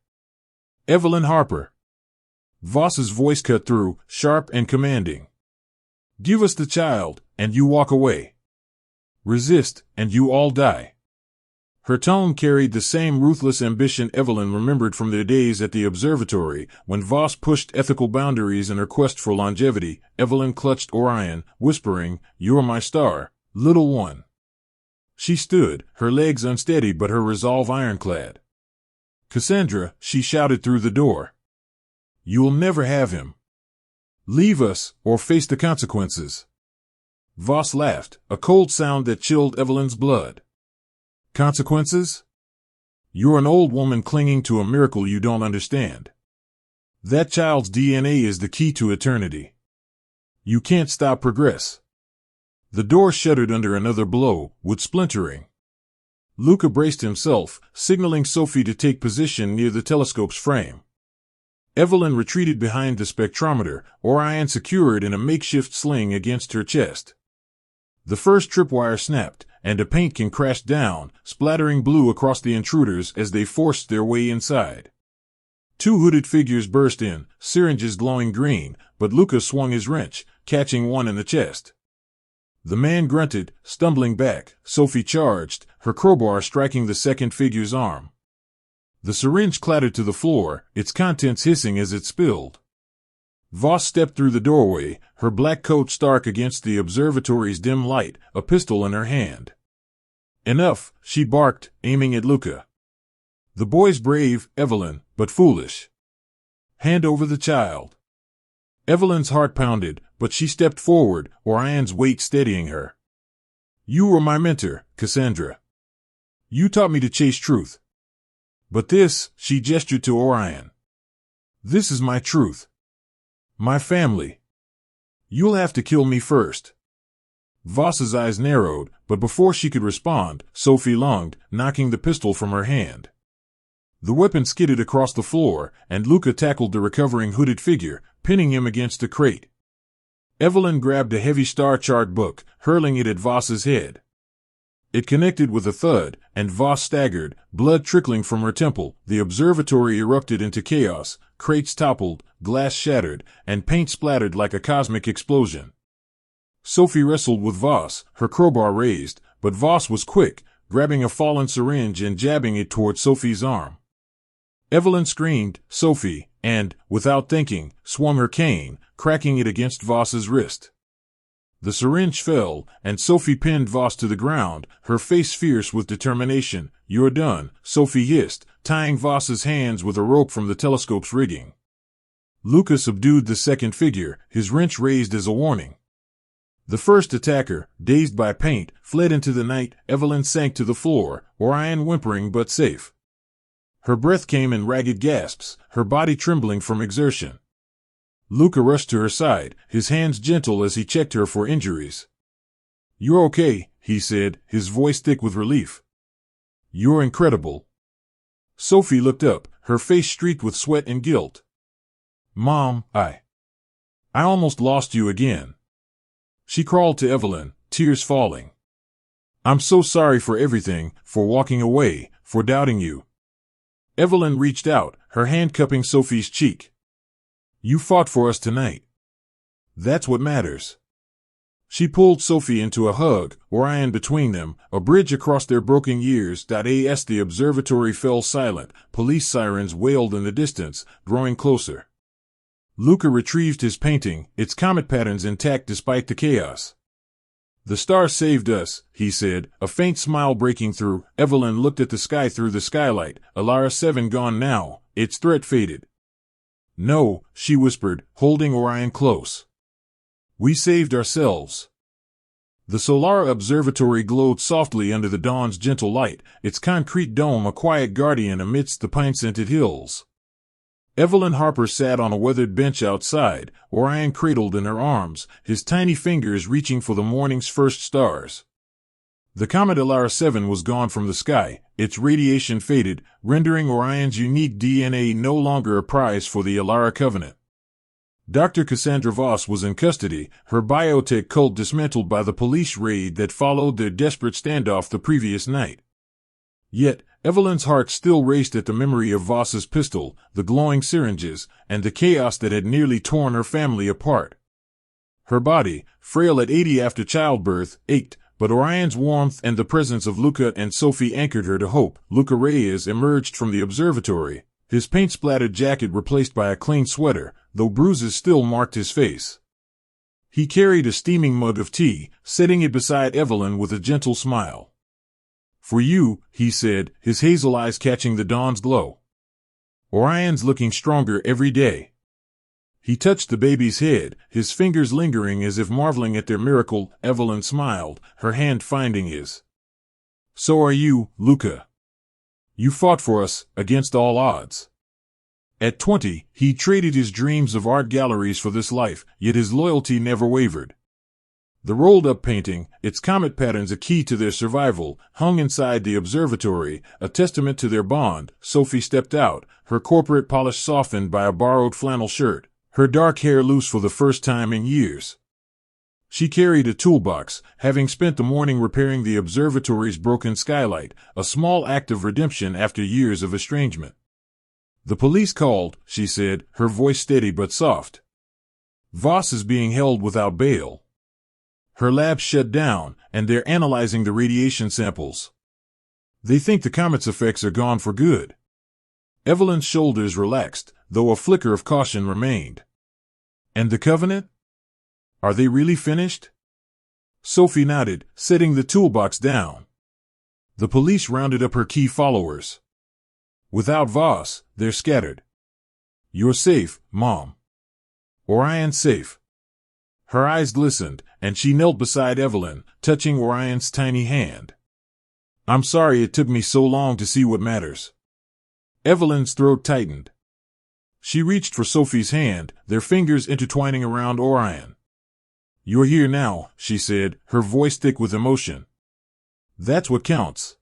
"Evelyn Harper." Voss's voice cut through, sharp and commanding. "Give us the child, and you walk away. Resist, and you all die." Her tone carried the same ruthless ambition Evelyn remembered from their days at the observatory. When Voss pushed ethical boundaries in her quest for longevity, Evelyn clutched Orion, whispering, "You're my star, little one." She stood, her legs unsteady but her resolve ironclad. "Cassandra," she shouted through the door. "You'll never have him. Leave us, or face the consequences." Voss laughed, a cold sound that chilled Evelyn's blood. "Consequences? You're an old woman clinging to a miracle you don't understand. That child's DNA is the key to eternity. You can't stop progress." The door shuddered under another blow, wood splintering. Luca braced himself, signaling Sophie to take position near the telescope's frame. Evelyn retreated behind the spectrometer, Orion secured in a makeshift sling against her chest. The first tripwire snapped, and a paint can crashed down, splattering blue across the intruders as they forced their way inside. Two hooded figures burst in, syringes glowing green, but Luca swung his wrench, catching one in the chest. The man grunted, stumbling back. Sophie charged, her crowbar striking the second figure's arm. The syringe clattered to the floor, its contents hissing as it spilled. Voss stepped through the doorway, her black coat stark against the observatory's dim light, a pistol in her hand. "Enough," she barked, aiming at Luca. "The boy's brave, Evelyn, but foolish. Hand over the child." Evelyn's heart pounded, but she stepped forward, Orion's weight steadying her. "You were my mentor, Cassandra. You taught me to chase truth. But this," she gestured to Orion. "This is my truth. My family. You'll have to kill me first." Voss's eyes narrowed, but before she could respond, Sophie lunged, knocking the pistol from her hand. The weapon skidded across the floor, and Luca tackled the recovering hooded figure, pinning him against a crate. Evelyn grabbed a heavy star chart book, hurling it at Voss's head. It connected with a thud, and Voss staggered, blood trickling from her temple. The observatory erupted into chaos, crates toppled, glass shattered, and paint splattered like a cosmic explosion. Sophie wrestled with Voss, her crowbar raised, but Voss was quick, grabbing a fallen syringe and jabbing it toward Sophie's arm. Evelyn screamed, "Sophie," and, without thinking, swung her cane, cracking it against Voss's wrist. The syringe fell, and Sophie pinned Voss to the ground, her face fierce with determination. "You're done," Sophie hissed, tying Voss's hands with a rope from the telescope's rigging. Luca subdued the second figure, his wrench raised as a warning. The first attacker, dazed by paint, fled into the night. Evelyn sank to the floor, Orion whimpering but safe. Her breath came in ragged gasps, her body trembling from exertion. Luca rushed to her side, his hands gentle as he checked her for injuries. "You're okay," he said, his voice thick with relief. "You're incredible." Sophie looked up, her face streaked with sweat and guilt. "Mom, I almost lost you again." She crawled to Evelyn, tears falling. "I'm so sorry for everything, for walking away, for doubting you." Evelyn reached out, her hand cupping Sophie's cheek. "You fought for us tonight. That's what matters." She pulled Sophie into a hug, Orion between them, a bridge across their broken years. As the observatory fell silent, police sirens wailed in the distance, growing closer. Luca retrieved his painting, its comet patterns intact despite the chaos. "The star saved us," he said, a faint smile breaking through. Evelyn looked at the sky through the skylight. "Solara 7 gone now, its threat faded." "No," she whispered, holding Orion close. "We saved ourselves." The Solara Observatory glowed softly under the dawn's gentle light, its concrete dome a quiet guardian amidst the pine-scented hills. Evelyn Harper sat on a weathered bench outside, Orion cradled in her arms, his tiny fingers reaching for the morning's first stars. The comet Solara 7 was gone from the sky, its radiation faded, rendering Orion's unique DNA no longer a prize for the Solara Covenant. Dr. Cassandra Voss was in custody, her biotech cult dismantled by the police raid that followed their desperate standoff the previous night. Yet, Evelyn's heart still raced at the memory of Voss's pistol, the glowing syringes, and the chaos that had nearly torn her family apart. Her body, frail at 80 after childbirth, ached, but Orion's warmth and the presence of Luca and Sophie anchored her to hope. Luca Reyes emerged from the observatory, his paint-splattered jacket replaced by a clean sweater, though bruises still marked his face. He carried a steaming mug of tea, setting it beside Evelyn with a gentle smile. "For you," he said, his hazel eyes catching the dawn's glow. "Orion's looking stronger every day." He touched the baby's head, his fingers lingering as if marveling at their miracle. Evelyn smiled, her hand finding his. "So are you, Luca. You fought for us, against all odds." At 20, he traded his dreams of art galleries for this life, yet his loyalty never wavered. The rolled-up painting, its comet patterns a key to their survival, hung inside the observatory, a testament to their bond. Sophie stepped out, her corporate polish softened by a borrowed flannel shirt, her dark hair loose for the first time in years. She carried a toolbox, having spent the morning repairing the observatory's broken skylight, a small act of redemption after years of estrangement. "The police called," she said, her voice steady but soft. "Voss is being held without bail. Her lab shut down, and they're analyzing the radiation samples. They think the comet's effects are gone for good." Evelyn's shoulders relaxed, though a flicker of caution remained. "And the Covenant? Are they really finished?" Sophie nodded, setting the toolbox down. "The police rounded up her key followers. Without Voss, they're scattered. You're safe, Mom. Orion's safe." Her eyes glistened, and she knelt beside Evelyn, touching Orion's tiny hand. "I'm sorry it took me so long to see what matters." Evelyn's throat tightened. She reached for Sophie's hand, their fingers intertwining around Orion. "You're here now," she said, her voice thick with emotion. "That's what counts.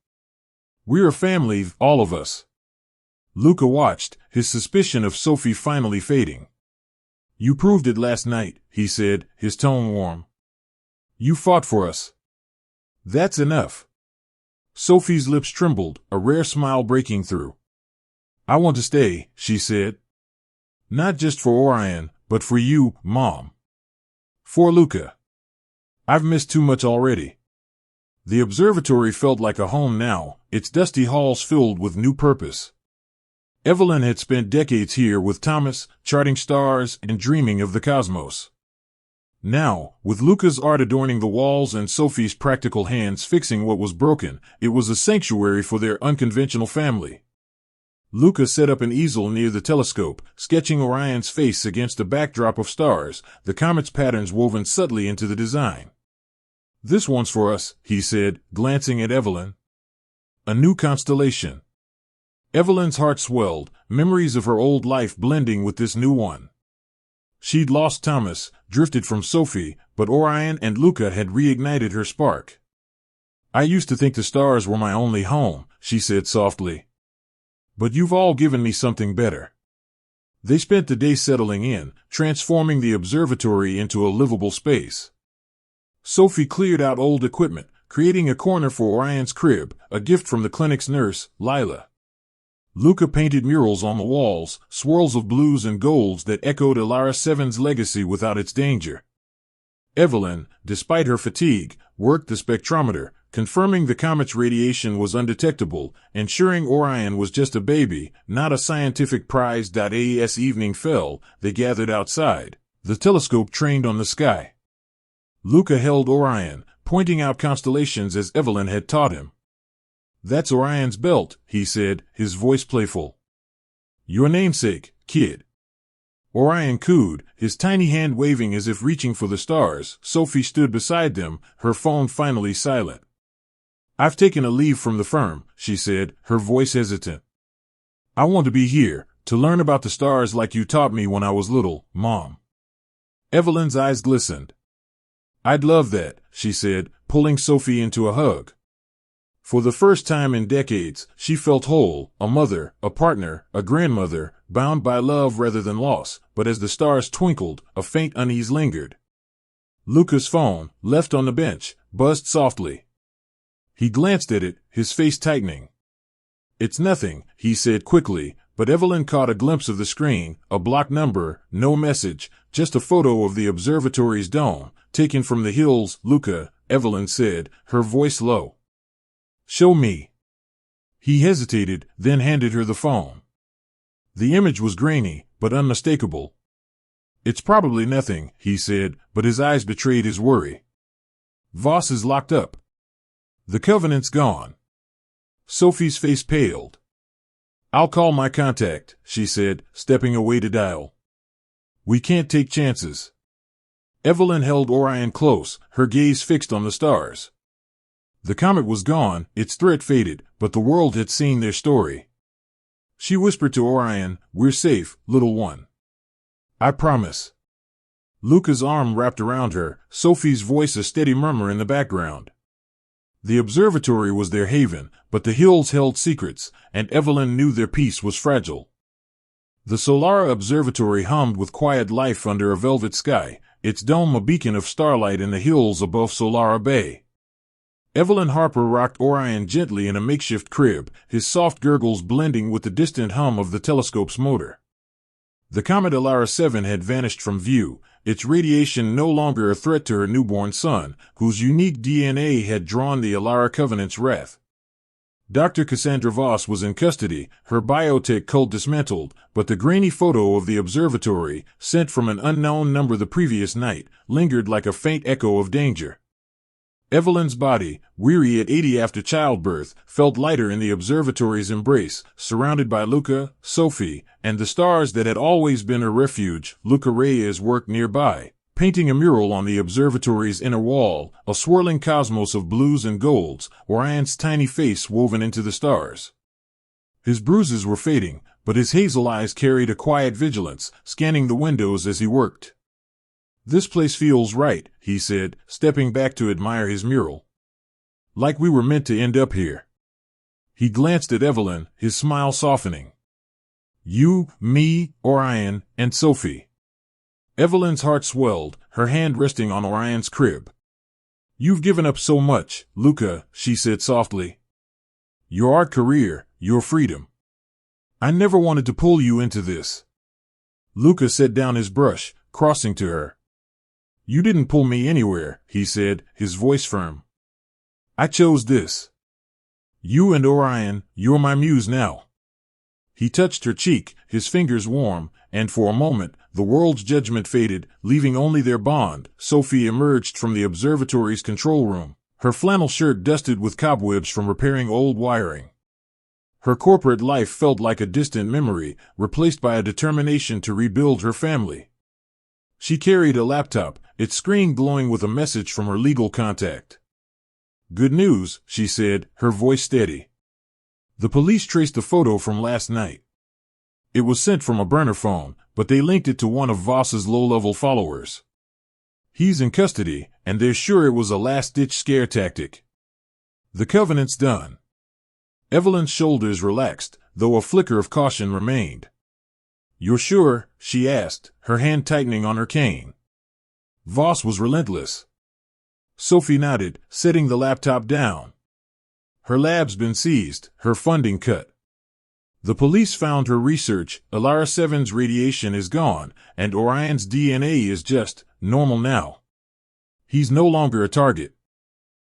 We're a family, all of us." Luca watched, his suspicion of Sophie finally fading. "You proved it last night," he said, his tone warm. "You fought for us. That's enough." Sophie's lips trembled, a rare smile breaking through. "I want to stay," she said. "Not just for Orion, but for you, Mom. For Luca. I've missed too much already." The observatory felt like a home now, its dusty halls filled with new purpose. Evelyn had spent decades here with Thomas, charting stars and dreaming of the cosmos. Now, with Luca's art adorning the walls and Sophie's practical hands fixing what was broken, it was a sanctuary for their unconventional family. Luca set up an easel near the telescope, sketching Orion's face against a backdrop of stars, the comet's patterns woven subtly into the design. "This one's for us," he said, glancing at Evelyn. "A new constellation." Evelyn's heart swelled, memories of her old life blending with this new one. She'd lost Thomas, drifted from Sophie, but Orion and Luca had reignited her spark. "I used to think the stars were my only home," she said softly. "But you've all given me something better." They spent the day settling in, transforming the observatory into a livable space. Sophie cleared out old equipment, creating a corner for Orion's crib, a gift from the clinic's nurse, Lila. Luca painted murals on the walls, swirls of blues and golds that echoed Alara 7's legacy without its danger. Evelyn, despite her fatigue, worked the spectrometer, confirming the comet's radiation was undetectable, ensuring Orion was just a baby, not a scientific prize. As evening fell, they gathered outside, the telescope trained on the sky. Luca held Orion, pointing out constellations as Evelyn had taught him. "That's Orion's belt," he said, his voice playful. "Your namesake, kid." Orion cooed, his tiny hand waving as if reaching for the stars. Sophie stood beside them, her phone finally silent. "I've taken a leave from the firm," she said, her voice hesitant. "I want to be here, to learn about the stars like you taught me when I was little, Mom." Evelyn's eyes glistened. "I'd love that," she said, pulling Sophie into a hug. For the first time in decades, she felt whole, a mother, a partner, a grandmother, bound by love rather than loss. But as the stars twinkled, a faint unease lingered. Luca's phone, left on the bench, buzzed softly. He glanced at it, his face tightening. "It's nothing," he said quickly, but Evelyn caught a glimpse of the screen, a blocked number, no message, just a photo of the observatory's dome, taken from the hills. "Luca," Evelyn said, her voice low. "Show me." He hesitated, then handed her the phone. The image was grainy, but unmistakable. "It's probably nothing," he said, but his eyes betrayed his worry. "Voss is locked up. The Covenant's gone." Sophie's face paled. "I'll call my contact," she said, stepping away to dial. "We can't take chances." Evelyn held Orion close, her gaze fixed on the stars. The comet was gone, its threat faded, but the world had seen their story. She whispered to Orion, "We're safe, little one. I promise." Luca's arm wrapped around her, Sophie's voice a steady murmur in the background. The observatory was their haven, but the hills held secrets, and Evelyn knew their peace was fragile. The Solara Observatory hummed with quiet life under a velvet sky, its dome a beacon of starlight in the hills above Solara Bay. Evelyn Harper rocked Orion gently in a makeshift crib, his soft gurgles blending with the distant hum of the telescope's motor. The comet Solara 7 had vanished from view, its radiation no longer a threat to her newborn son, whose unique DNA had drawn the Solara Covenant's wrath. Dr. Cassandra Voss was in custody, her biotech cult dismantled, but the grainy photo of the observatory, sent from an unknown number the previous night, lingered like a faint echo of danger. Evelyn's body, weary at 80 after childbirth, felt lighter in the observatory's embrace, surrounded by Luca, Sophie, and the stars that had always been her refuge. Luca Reyes worked nearby, painting a mural on the observatory's inner wall, a swirling cosmos of blues and golds, Orion's tiny face woven into the stars. His bruises were fading, but his hazel eyes carried a quiet vigilance, scanning the windows as he worked. "This place feels right," he said, stepping back to admire his mural. "Like we were meant to end up here." He glanced at Evelyn, his smile softening. "You, me, Orion, and Sophie." Evelyn's heart swelled, her hand resting on Orion's crib. "You've given up so much, Luca," she said softly. "Your art career, your freedom. I never wanted to pull you into this." Luca set down his brush, crossing to her. "You didn't pull me anywhere," he said, his voice firm. "I chose this. You and Orion, you're my muse now." He touched her cheek, his fingers warm, and for a moment, the world's judgment faded, leaving only their bond. Sophie emerged from the observatory's control room, her flannel shirt dusted with cobwebs from repairing old wiring. Her corporate life felt like a distant memory, replaced by a determination to rebuild her family. She carried a laptop, its screen glowing with a message from her legal contact. "Good news," she said, her voice steady. "The police traced the photo from last night. It was sent from a burner phone, but they linked it to one of Voss's low-level followers. He's in custody, and they're sure it was a last-ditch scare tactic. The Covenant's done." Evelyn's shoulders relaxed, though a flicker of caution remained. "You're sure?" she asked, her hand tightening on her cane. Voss was relentless. Sophie nodded, setting the laptop down. "Her lab's been seized, her funding cut. The police found her research, Solara 7's radiation is gone, and Orion's DNA is just normal now. He's no longer a target."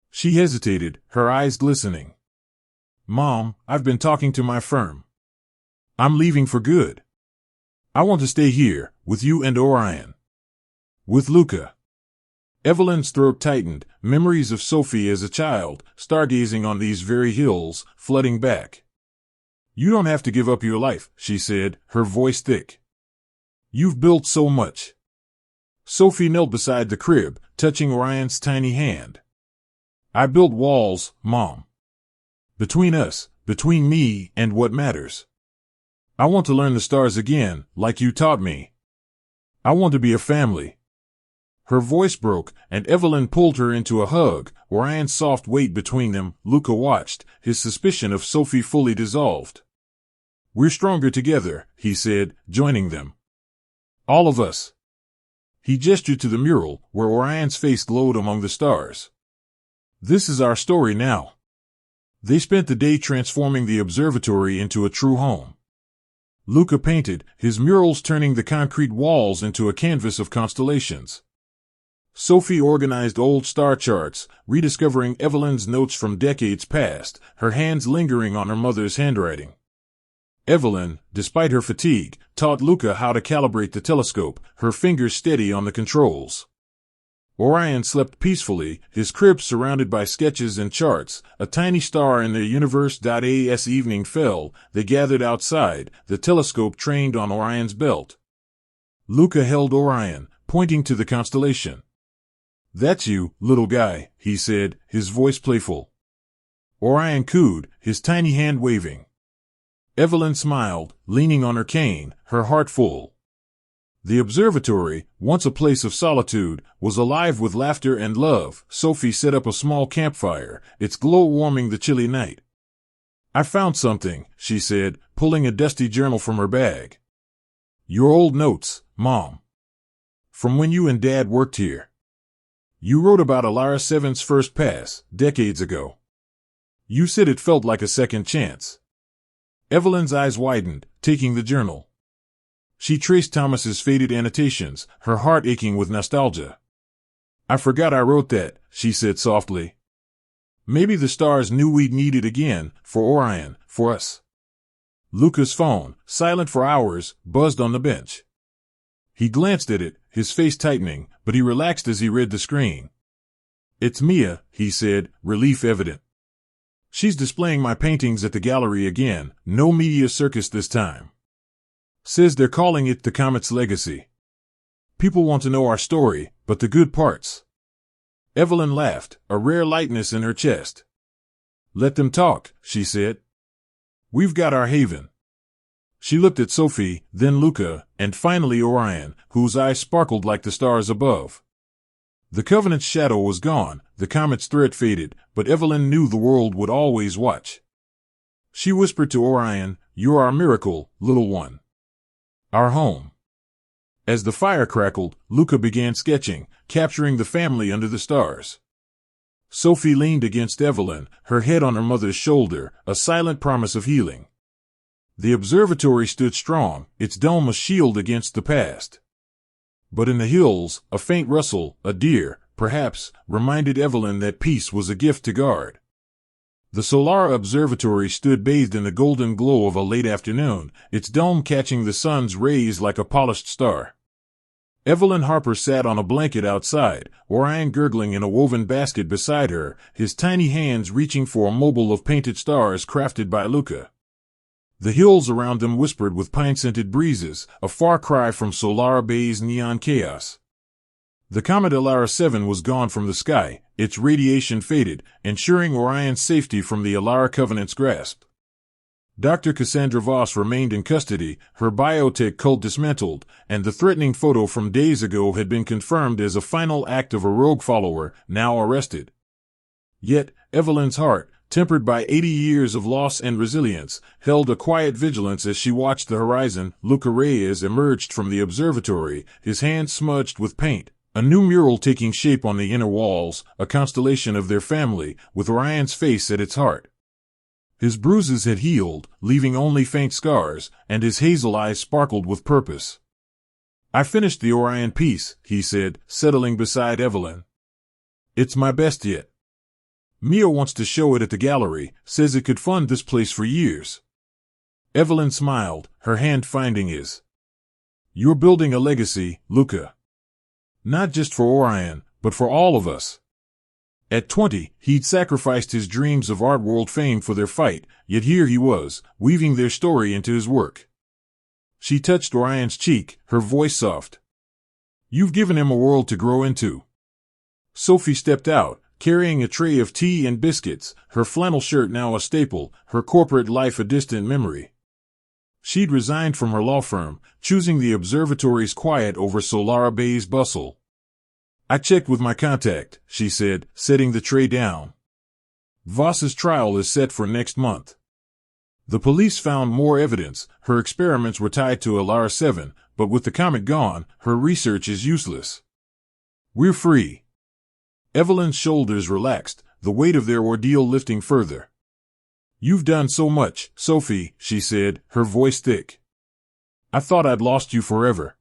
She hesitated, her eyes glistening. "Mom, I've been talking to my firm. I'm leaving for good. I want to stay here, with you and Orion. With Luca." Evelyn's throat tightened, memories of Sophie as a child, stargazing on these very hills, flooding back. "You don't have to give up your life," she said, her voice thick. "You've built so much." Sophie knelt beside the crib, touching Orion's tiny hand. "I built walls, Mom. Between us, between me and what matters. I want to learn the stars again, like you taught me. I want to be a family." Her voice broke, and Evelyn pulled her into a hug, Orion's soft weight between them. Luca watched, his suspicion of Sophie fully dissolved. "We're stronger together," he said, joining them. "All of us." He gestured to the mural, where Orion's face glowed among the stars. "This is our story now." They spent the day transforming the observatory into a true home. Luca painted, his murals turning the concrete walls into a canvas of constellations. Sophie organized old star charts, rediscovering Evelyn's notes from decades past, her hands lingering on her mother's handwriting. Evelyn, despite her fatigue, taught Luca how to calibrate the telescope, her fingers steady on the controls. Orion slept peacefully, his crib surrounded by sketches and charts. A tiny star in their universe. As evening fell, they gathered outside, the telescope trained on Orion's belt. Luca held Orion, pointing to the constellation. "That's you, little guy," he said, his voice playful. Orion cooed, his tiny hand waving. Evelyn smiled, leaning on her cane, her heart full. The observatory, once a place of solitude, was alive with laughter and love. Sophie set up a small campfire, its glow warming the chilly night. "I found something," she said, pulling a dusty journal from her bag. "Your old notes, Mom. From when you and Dad worked here. You wrote about Solara 7's first pass, decades ago. You said it felt like a second chance." Evelyn's eyes widened, taking the journal. She traced Thomas's faded annotations, her heart aching with nostalgia. "I forgot I wrote that," she said softly. "Maybe the stars knew we'd need it again, for Orion, for us." Luca's phone, silent for hours, buzzed on the bench. He glanced at it, his face tightening, but he relaxed as he read the screen. "It's Mia," he said, relief evident. "She's displaying my paintings at the gallery again, no media circus this time. Says they're calling it The Comet's Legacy. People want to know our story, but the good parts." Evelyn laughed, a rare lightness in her chest. "Let them talk," she said. "We've got our haven." She looked at Sophie, then Luca, and finally Orion, whose eyes sparkled like the stars above. The Covenant's shadow was gone, the comet's threat faded, but Evelyn knew the world would always watch. She whispered to Orion, "You're our miracle, little one. Our home." As the fire crackled, Luca began sketching, capturing the family under the stars. Sophie leaned against Evelyn, her head on her mother's shoulder, a silent promise of healing. The observatory stood strong, its dome a shield against the past. But in the hills, a faint rustle, a deer, perhaps, reminded Evelyn that peace was a gift to guard. The Solara Observatory stood bathed in the golden glow of a late afternoon, its dome catching the sun's rays like a polished star. Evelyn Harper sat on a blanket outside, Orion gurgling in a woven basket beside her, his tiny hands reaching for a mobile of painted stars crafted by Luca. The hills around them whispered with pine-scented breezes, a far cry from Solara Bay's neon chaos. The comet Solara 7 was gone from the sky, its radiation faded, ensuring Orion's safety from the Solara Covenant's grasp. Dr. Cassandra Voss remained in custody, her biotech cult dismantled, and the threatening photo from days ago had been confirmed as a final act of a rogue follower, now arrested. Yet, Evelyn's heart, tempered by 80 years of loss and resilience, held a quiet vigilance as she watched the horizon. Luca Reyes emerged from the observatory, his hands smudged with paint, a new mural taking shape on the inner walls, a constellation of their family, with Orion's face at its heart. His bruises had healed, leaving only faint scars, and his hazel eyes sparkled with purpose. "I finished the Orion piece," he said, settling beside Evelyn. "It's my best yet. Mia wants to show it at the gallery, says it could fund this place for years." Evelyn smiled, her hand finding his. "You're building a legacy, Luca. Not just for Orion, but for all of us." At 20, he'd sacrificed his dreams of art world fame for their fight, yet here he was, weaving their story into his work. She touched Orion's cheek, her voice soft. "You've given him a world to grow into." Sophie stepped out, carrying a tray of tea and biscuits, her flannel shirt now a staple, her corporate life a distant memory. She'd resigned from her law firm, choosing the observatory's quiet over Solara Bay's bustle. "I checked with my contact," she said, setting the tray down. "Voss's trial is set for next month. The police found more evidence. Her experiments were tied to Solara 7, but with the comet gone, her research is useless. We're free." Evelyn's shoulders relaxed, the weight of their ordeal lifting further. "You've done so much, Sophie," she said, her voice thick. "I thought I'd lost you forever."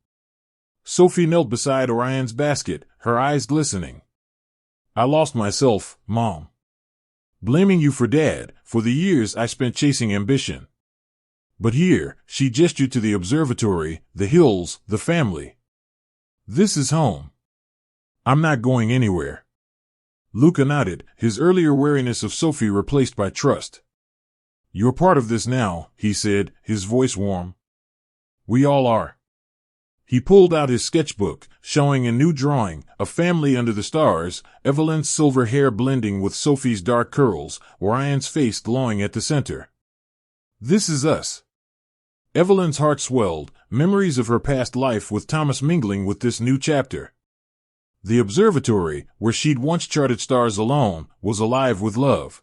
Sophie knelt beside Orion's basket, her eyes glistening. "I lost myself, Mom. Blaming you for Dad, for the years I spent chasing ambition. But here," she gestured to the observatory, the hills, the family. "This is home. I'm not going anywhere." Luca nodded, his earlier wariness of Sophie replaced by trust. "You're part of this now," he said, his voice warm. "We all are." He pulled out his sketchbook, showing a new drawing, a family under the stars, Evelyn's silver hair blending with Sophie's dark curls, Orion's face glowing at the center. "This is us." Evelyn's heart swelled, memories of her past life with Thomas mingling with this new chapter. The observatory, where she'd once charted stars alone, was alive with love.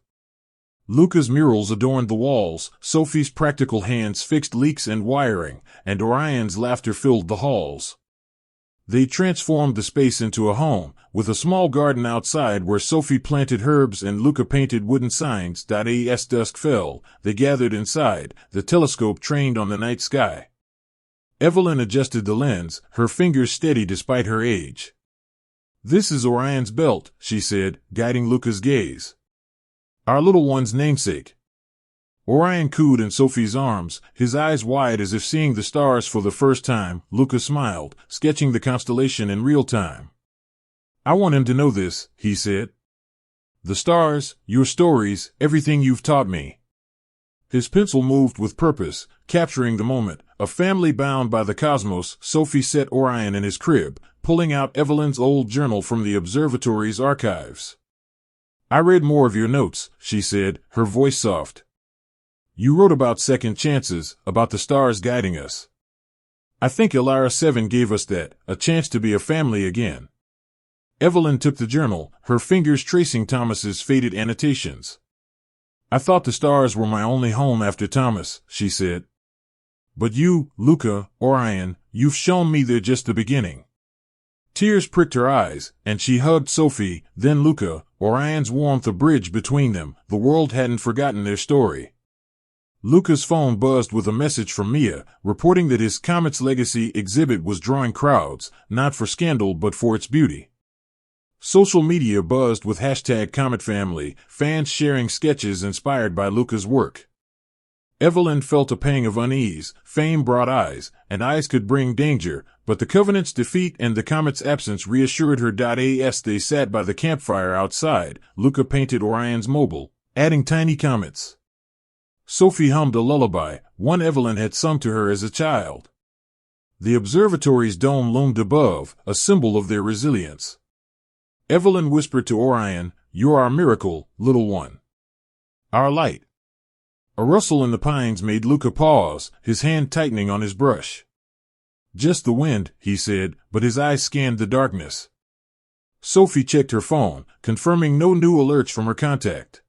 Luca's murals adorned the walls, Sophie's practical hands fixed leaks and wiring, and Orion's laughter filled the halls. They transformed the space into a home, with a small garden outside where Sophie planted herbs and Luca painted wooden signs. As dusk fell, they gathered inside, the telescope trained on the night sky. Evelyn adjusted the lens, her fingers steady despite her age. "This is Orion's belt," she said, guiding Luca's gaze. "Our little one's namesake." Orion cooed in Sophie's arms, his eyes wide as if seeing the stars for the first time. Luca smiled, sketching the constellation in real time. "I want him to know this," he said. "The stars, your stories, everything you've taught me." His pencil moved with purpose, capturing the moment. A family bound by the cosmos. Sophie set Orion in his crib, pulling out Evelyn's old journal from the observatory's archives. "I read more of your notes," she said, her voice soft. "You wrote about second chances, about the stars guiding us. I think Solara 7 gave us that, a chance to be a family again." Evelyn took the journal, her fingers tracing Thomas's faded annotations. "I thought the stars were my only home after Thomas," she said. "But you, Luca, Orion, you've shown me they're just the beginning." Tears pricked her eyes, and she hugged Sophie, then Luca, Orion's warmth a bridge between them. The world hadn't forgotten their story. Luca's phone buzzed with a message from Mia, reporting that his Comet's Legacy exhibit was drawing crowds, not for scandal but for its beauty. Social media buzzed with #CometFamily, fans sharing sketches inspired by Luca's work. Evelyn felt a pang of unease. Fame brought eyes, and eyes could bring danger, but the Covenant's defeat and the Comet's absence reassured her. As they sat by the campfire outside, Luca painted Orion's mobile, adding tiny comets. Sophie hummed a lullaby, one Evelyn had sung to her as a child. The observatory's dome loomed above, a symbol of their resilience. Evelyn whispered to Orion, "You're our miracle, little one. Our light." A rustle in the pines made Luca pause, his hand tightening on his brush. "Just the wind," he said, but his eyes scanned the darkness. Sophie checked her phone, confirming no new alerts from her contact.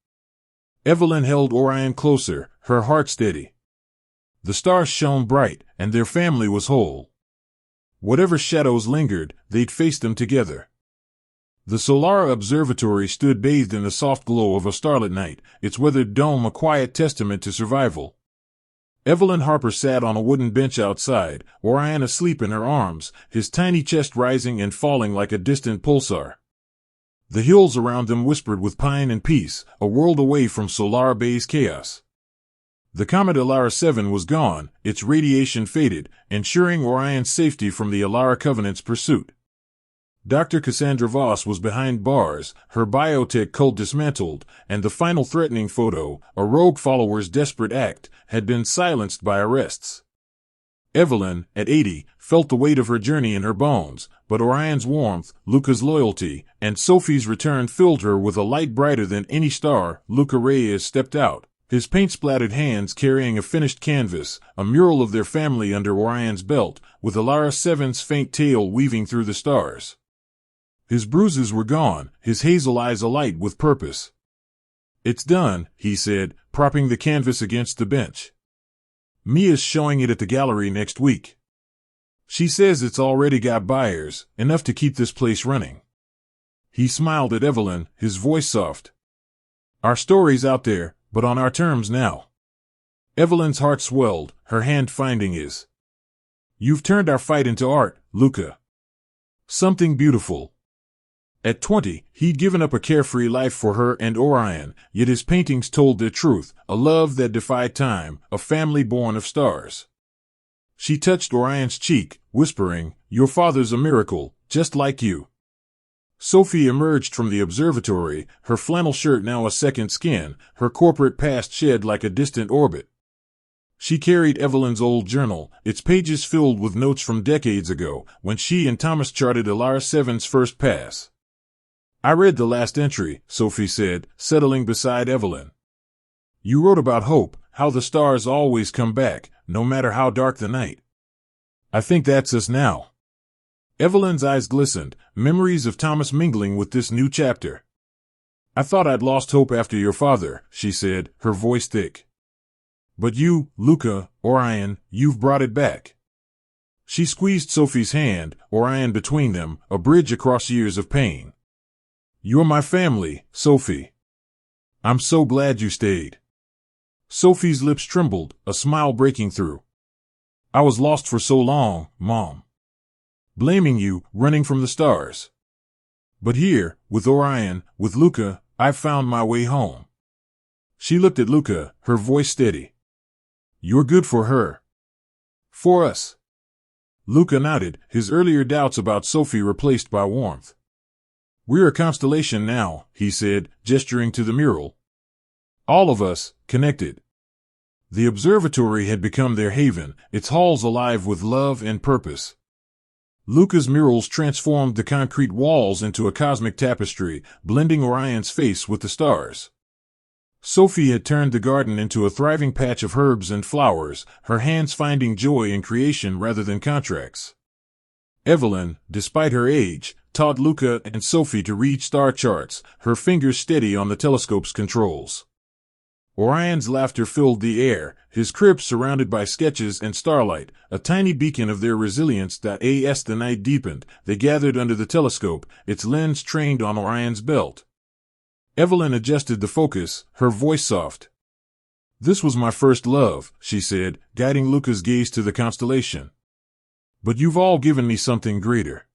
Evelyn held Orion closer, her heart steady. The stars shone bright, and their family was whole. Whatever shadows lingered, they'd face them together. The Solara Observatory stood bathed in the soft glow of a starlit night, its weathered dome a quiet testament to survival. Evelyn Harper sat on a wooden bench outside, Orion asleep in her arms, his tiny chest rising and falling like a distant pulsar. The hills around them whispered with pine and peace, a world away from Solara Bay's chaos. The comet Solara 7 was gone, its radiation faded, ensuring Orion's safety from the Solara Covenant's pursuit. Dr. Cassandra Voss was behind bars, her biotech cult dismantled, and the final threatening photo, a rogue follower's desperate act, had been silenced by arrests. Evelyn, at 80, felt the weight of her journey in her bones, but Orion's warmth, Luca's loyalty, and Sophie's return filled her with a light brighter than any star. Luca Reyes stepped out, his paint-splattered hands carrying a finished canvas, a mural of their family under Orion's belt, with Solara 7's faint tail weaving through the stars. His bruises were gone, his hazel eyes alight with purpose. "It's done," he said, propping the canvas against the bench. "Mia's showing it at the gallery next week. She says it's already got buyers, enough to keep this place running." He smiled at Evelyn, his voice soft. "Our story's out there, but on our terms now." Evelyn's heart swelled, her hand finding his. "You've turned our fight into art, Luca. Something beautiful." At 20, he'd given up a carefree life for her and Orion, yet his paintings told their truth, a love that defied time, a family born of stars. She touched Orion's cheek, whispering, "Your father's a miracle, just like you." Sophie emerged from the observatory, her flannel shirt now a second skin, her corporate past shed like a distant orbit. She carried Evelyn's old journal, its pages filled with notes from decades ago, when she and Thomas charted Solara 7's first pass. "I read the last entry," Sophie said, settling beside Evelyn. "You wrote about hope, how the stars always come back, no matter how dark the night." I think that's us now. Evelyn's eyes glistened, memories of Thomas mingling with this new chapter. I thought I'd lost hope after your father, she said, her voice thick. But you, Luca, Orion, you've brought it back. She squeezed Sophie's hand, Orion between them, a bridge across years of pain. You're my family, Sophie. I'm so glad you stayed. Sophie's lips trembled, a smile breaking through. I was lost for so long, Mom. Blaming you, running from the stars. But here, with Orion, with Luca, I've found my way home. She looked at Luca, her voice steady. You're good for her. For us. Luca nodded, his earlier doubts about Sophie replaced by warmth. We're a constellation now, he said, gesturing to the mural. All of us, connected. The observatory had become their haven, its halls alive with love and purpose. Luca's murals transformed the concrete walls into a cosmic tapestry, blending Orion's face with the stars. Sophie had turned the garden into a thriving patch of herbs and flowers, her hands finding joy in creation rather than contracts. Evelyn, despite her age, taught Luca and Sophie to read star charts, her fingers steady on the telescope's controls. Orion's laughter filled the air, his crib surrounded by sketches and starlight, a tiny beacon of their resilience. As the night deepened, they gathered under the telescope, its lens trained on Orion's belt. Evelyn adjusted the focus, her voice soft. This was my first love, she said, guiding Luca's gaze to the constellation. But you've all given me something greater.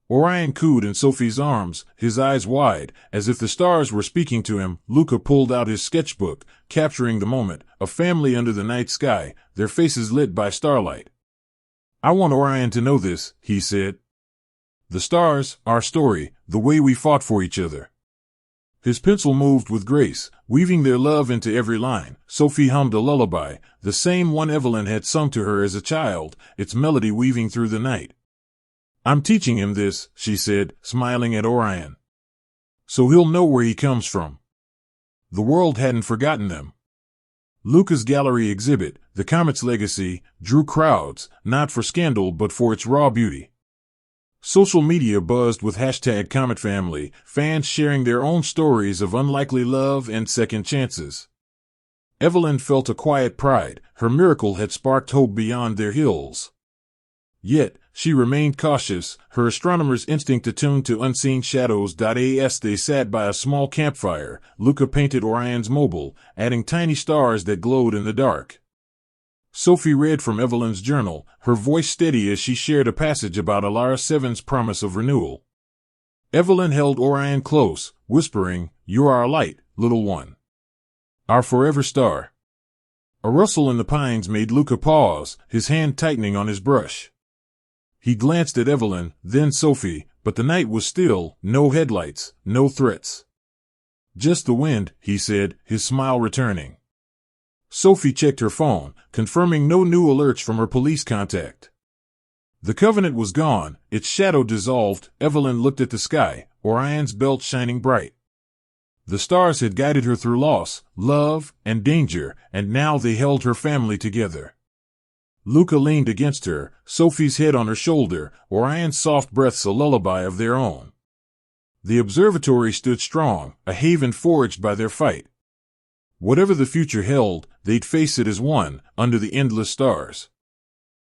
Orion cooed in Sophie's arms, his eyes wide, as if the stars were speaking to him. Luca pulled out his sketchbook, capturing the moment, a family under the night sky, their faces lit by starlight. I want Orion to know this, he said. The stars, our story, the way we fought for each other. His pencil moved with grace, weaving their love into every line. Sophie hummed a lullaby, the same one Evelyn had sung to her as a child, its melody weaving through the night. I'm teaching him this, she said, smiling at Orion. So he'll know where he comes from. The world hadn't forgotten them. Luca's gallery exhibit, The Comet's Legacy, drew crowds, not for scandal but for its raw beauty. Social media buzzed with #CometFamily, fans sharing their own stories of unlikely love and second chances. Evelyn felt a quiet pride, her miracle had sparked hope beyond their hills. Yet, she remained cautious, her astronomer's instinct attuned to unseen shadows. As they sat by a small campfire, Luca painted Orion's mobile, adding tiny stars that glowed in the dark. Sophie read from Evelyn's journal, her voice steady as she shared a passage about Alara 7's promise of renewal. Evelyn held Orion close, whispering, "You're our light, little one. Our forever star." A rustle in the pines made Luca pause, his hand tightening on his brush. He glanced at Evelyn, then Sophie, but the night was still, no headlights, no threats. Just the wind, he said, his smile returning. Sophie checked her phone, confirming no new alerts from her police contact. The Covenant was gone, its shadow dissolved. Evelyn looked at the sky, Orion's belt shining bright. The stars had guided her through loss, love, and danger, and now they held her family together. Luca leaned against her, Sophie's head on her shoulder, Orion's soft breaths a lullaby of their own. The observatory stood strong, a haven forged by their fight. Whatever the future held, they'd face it as one, under the endless stars.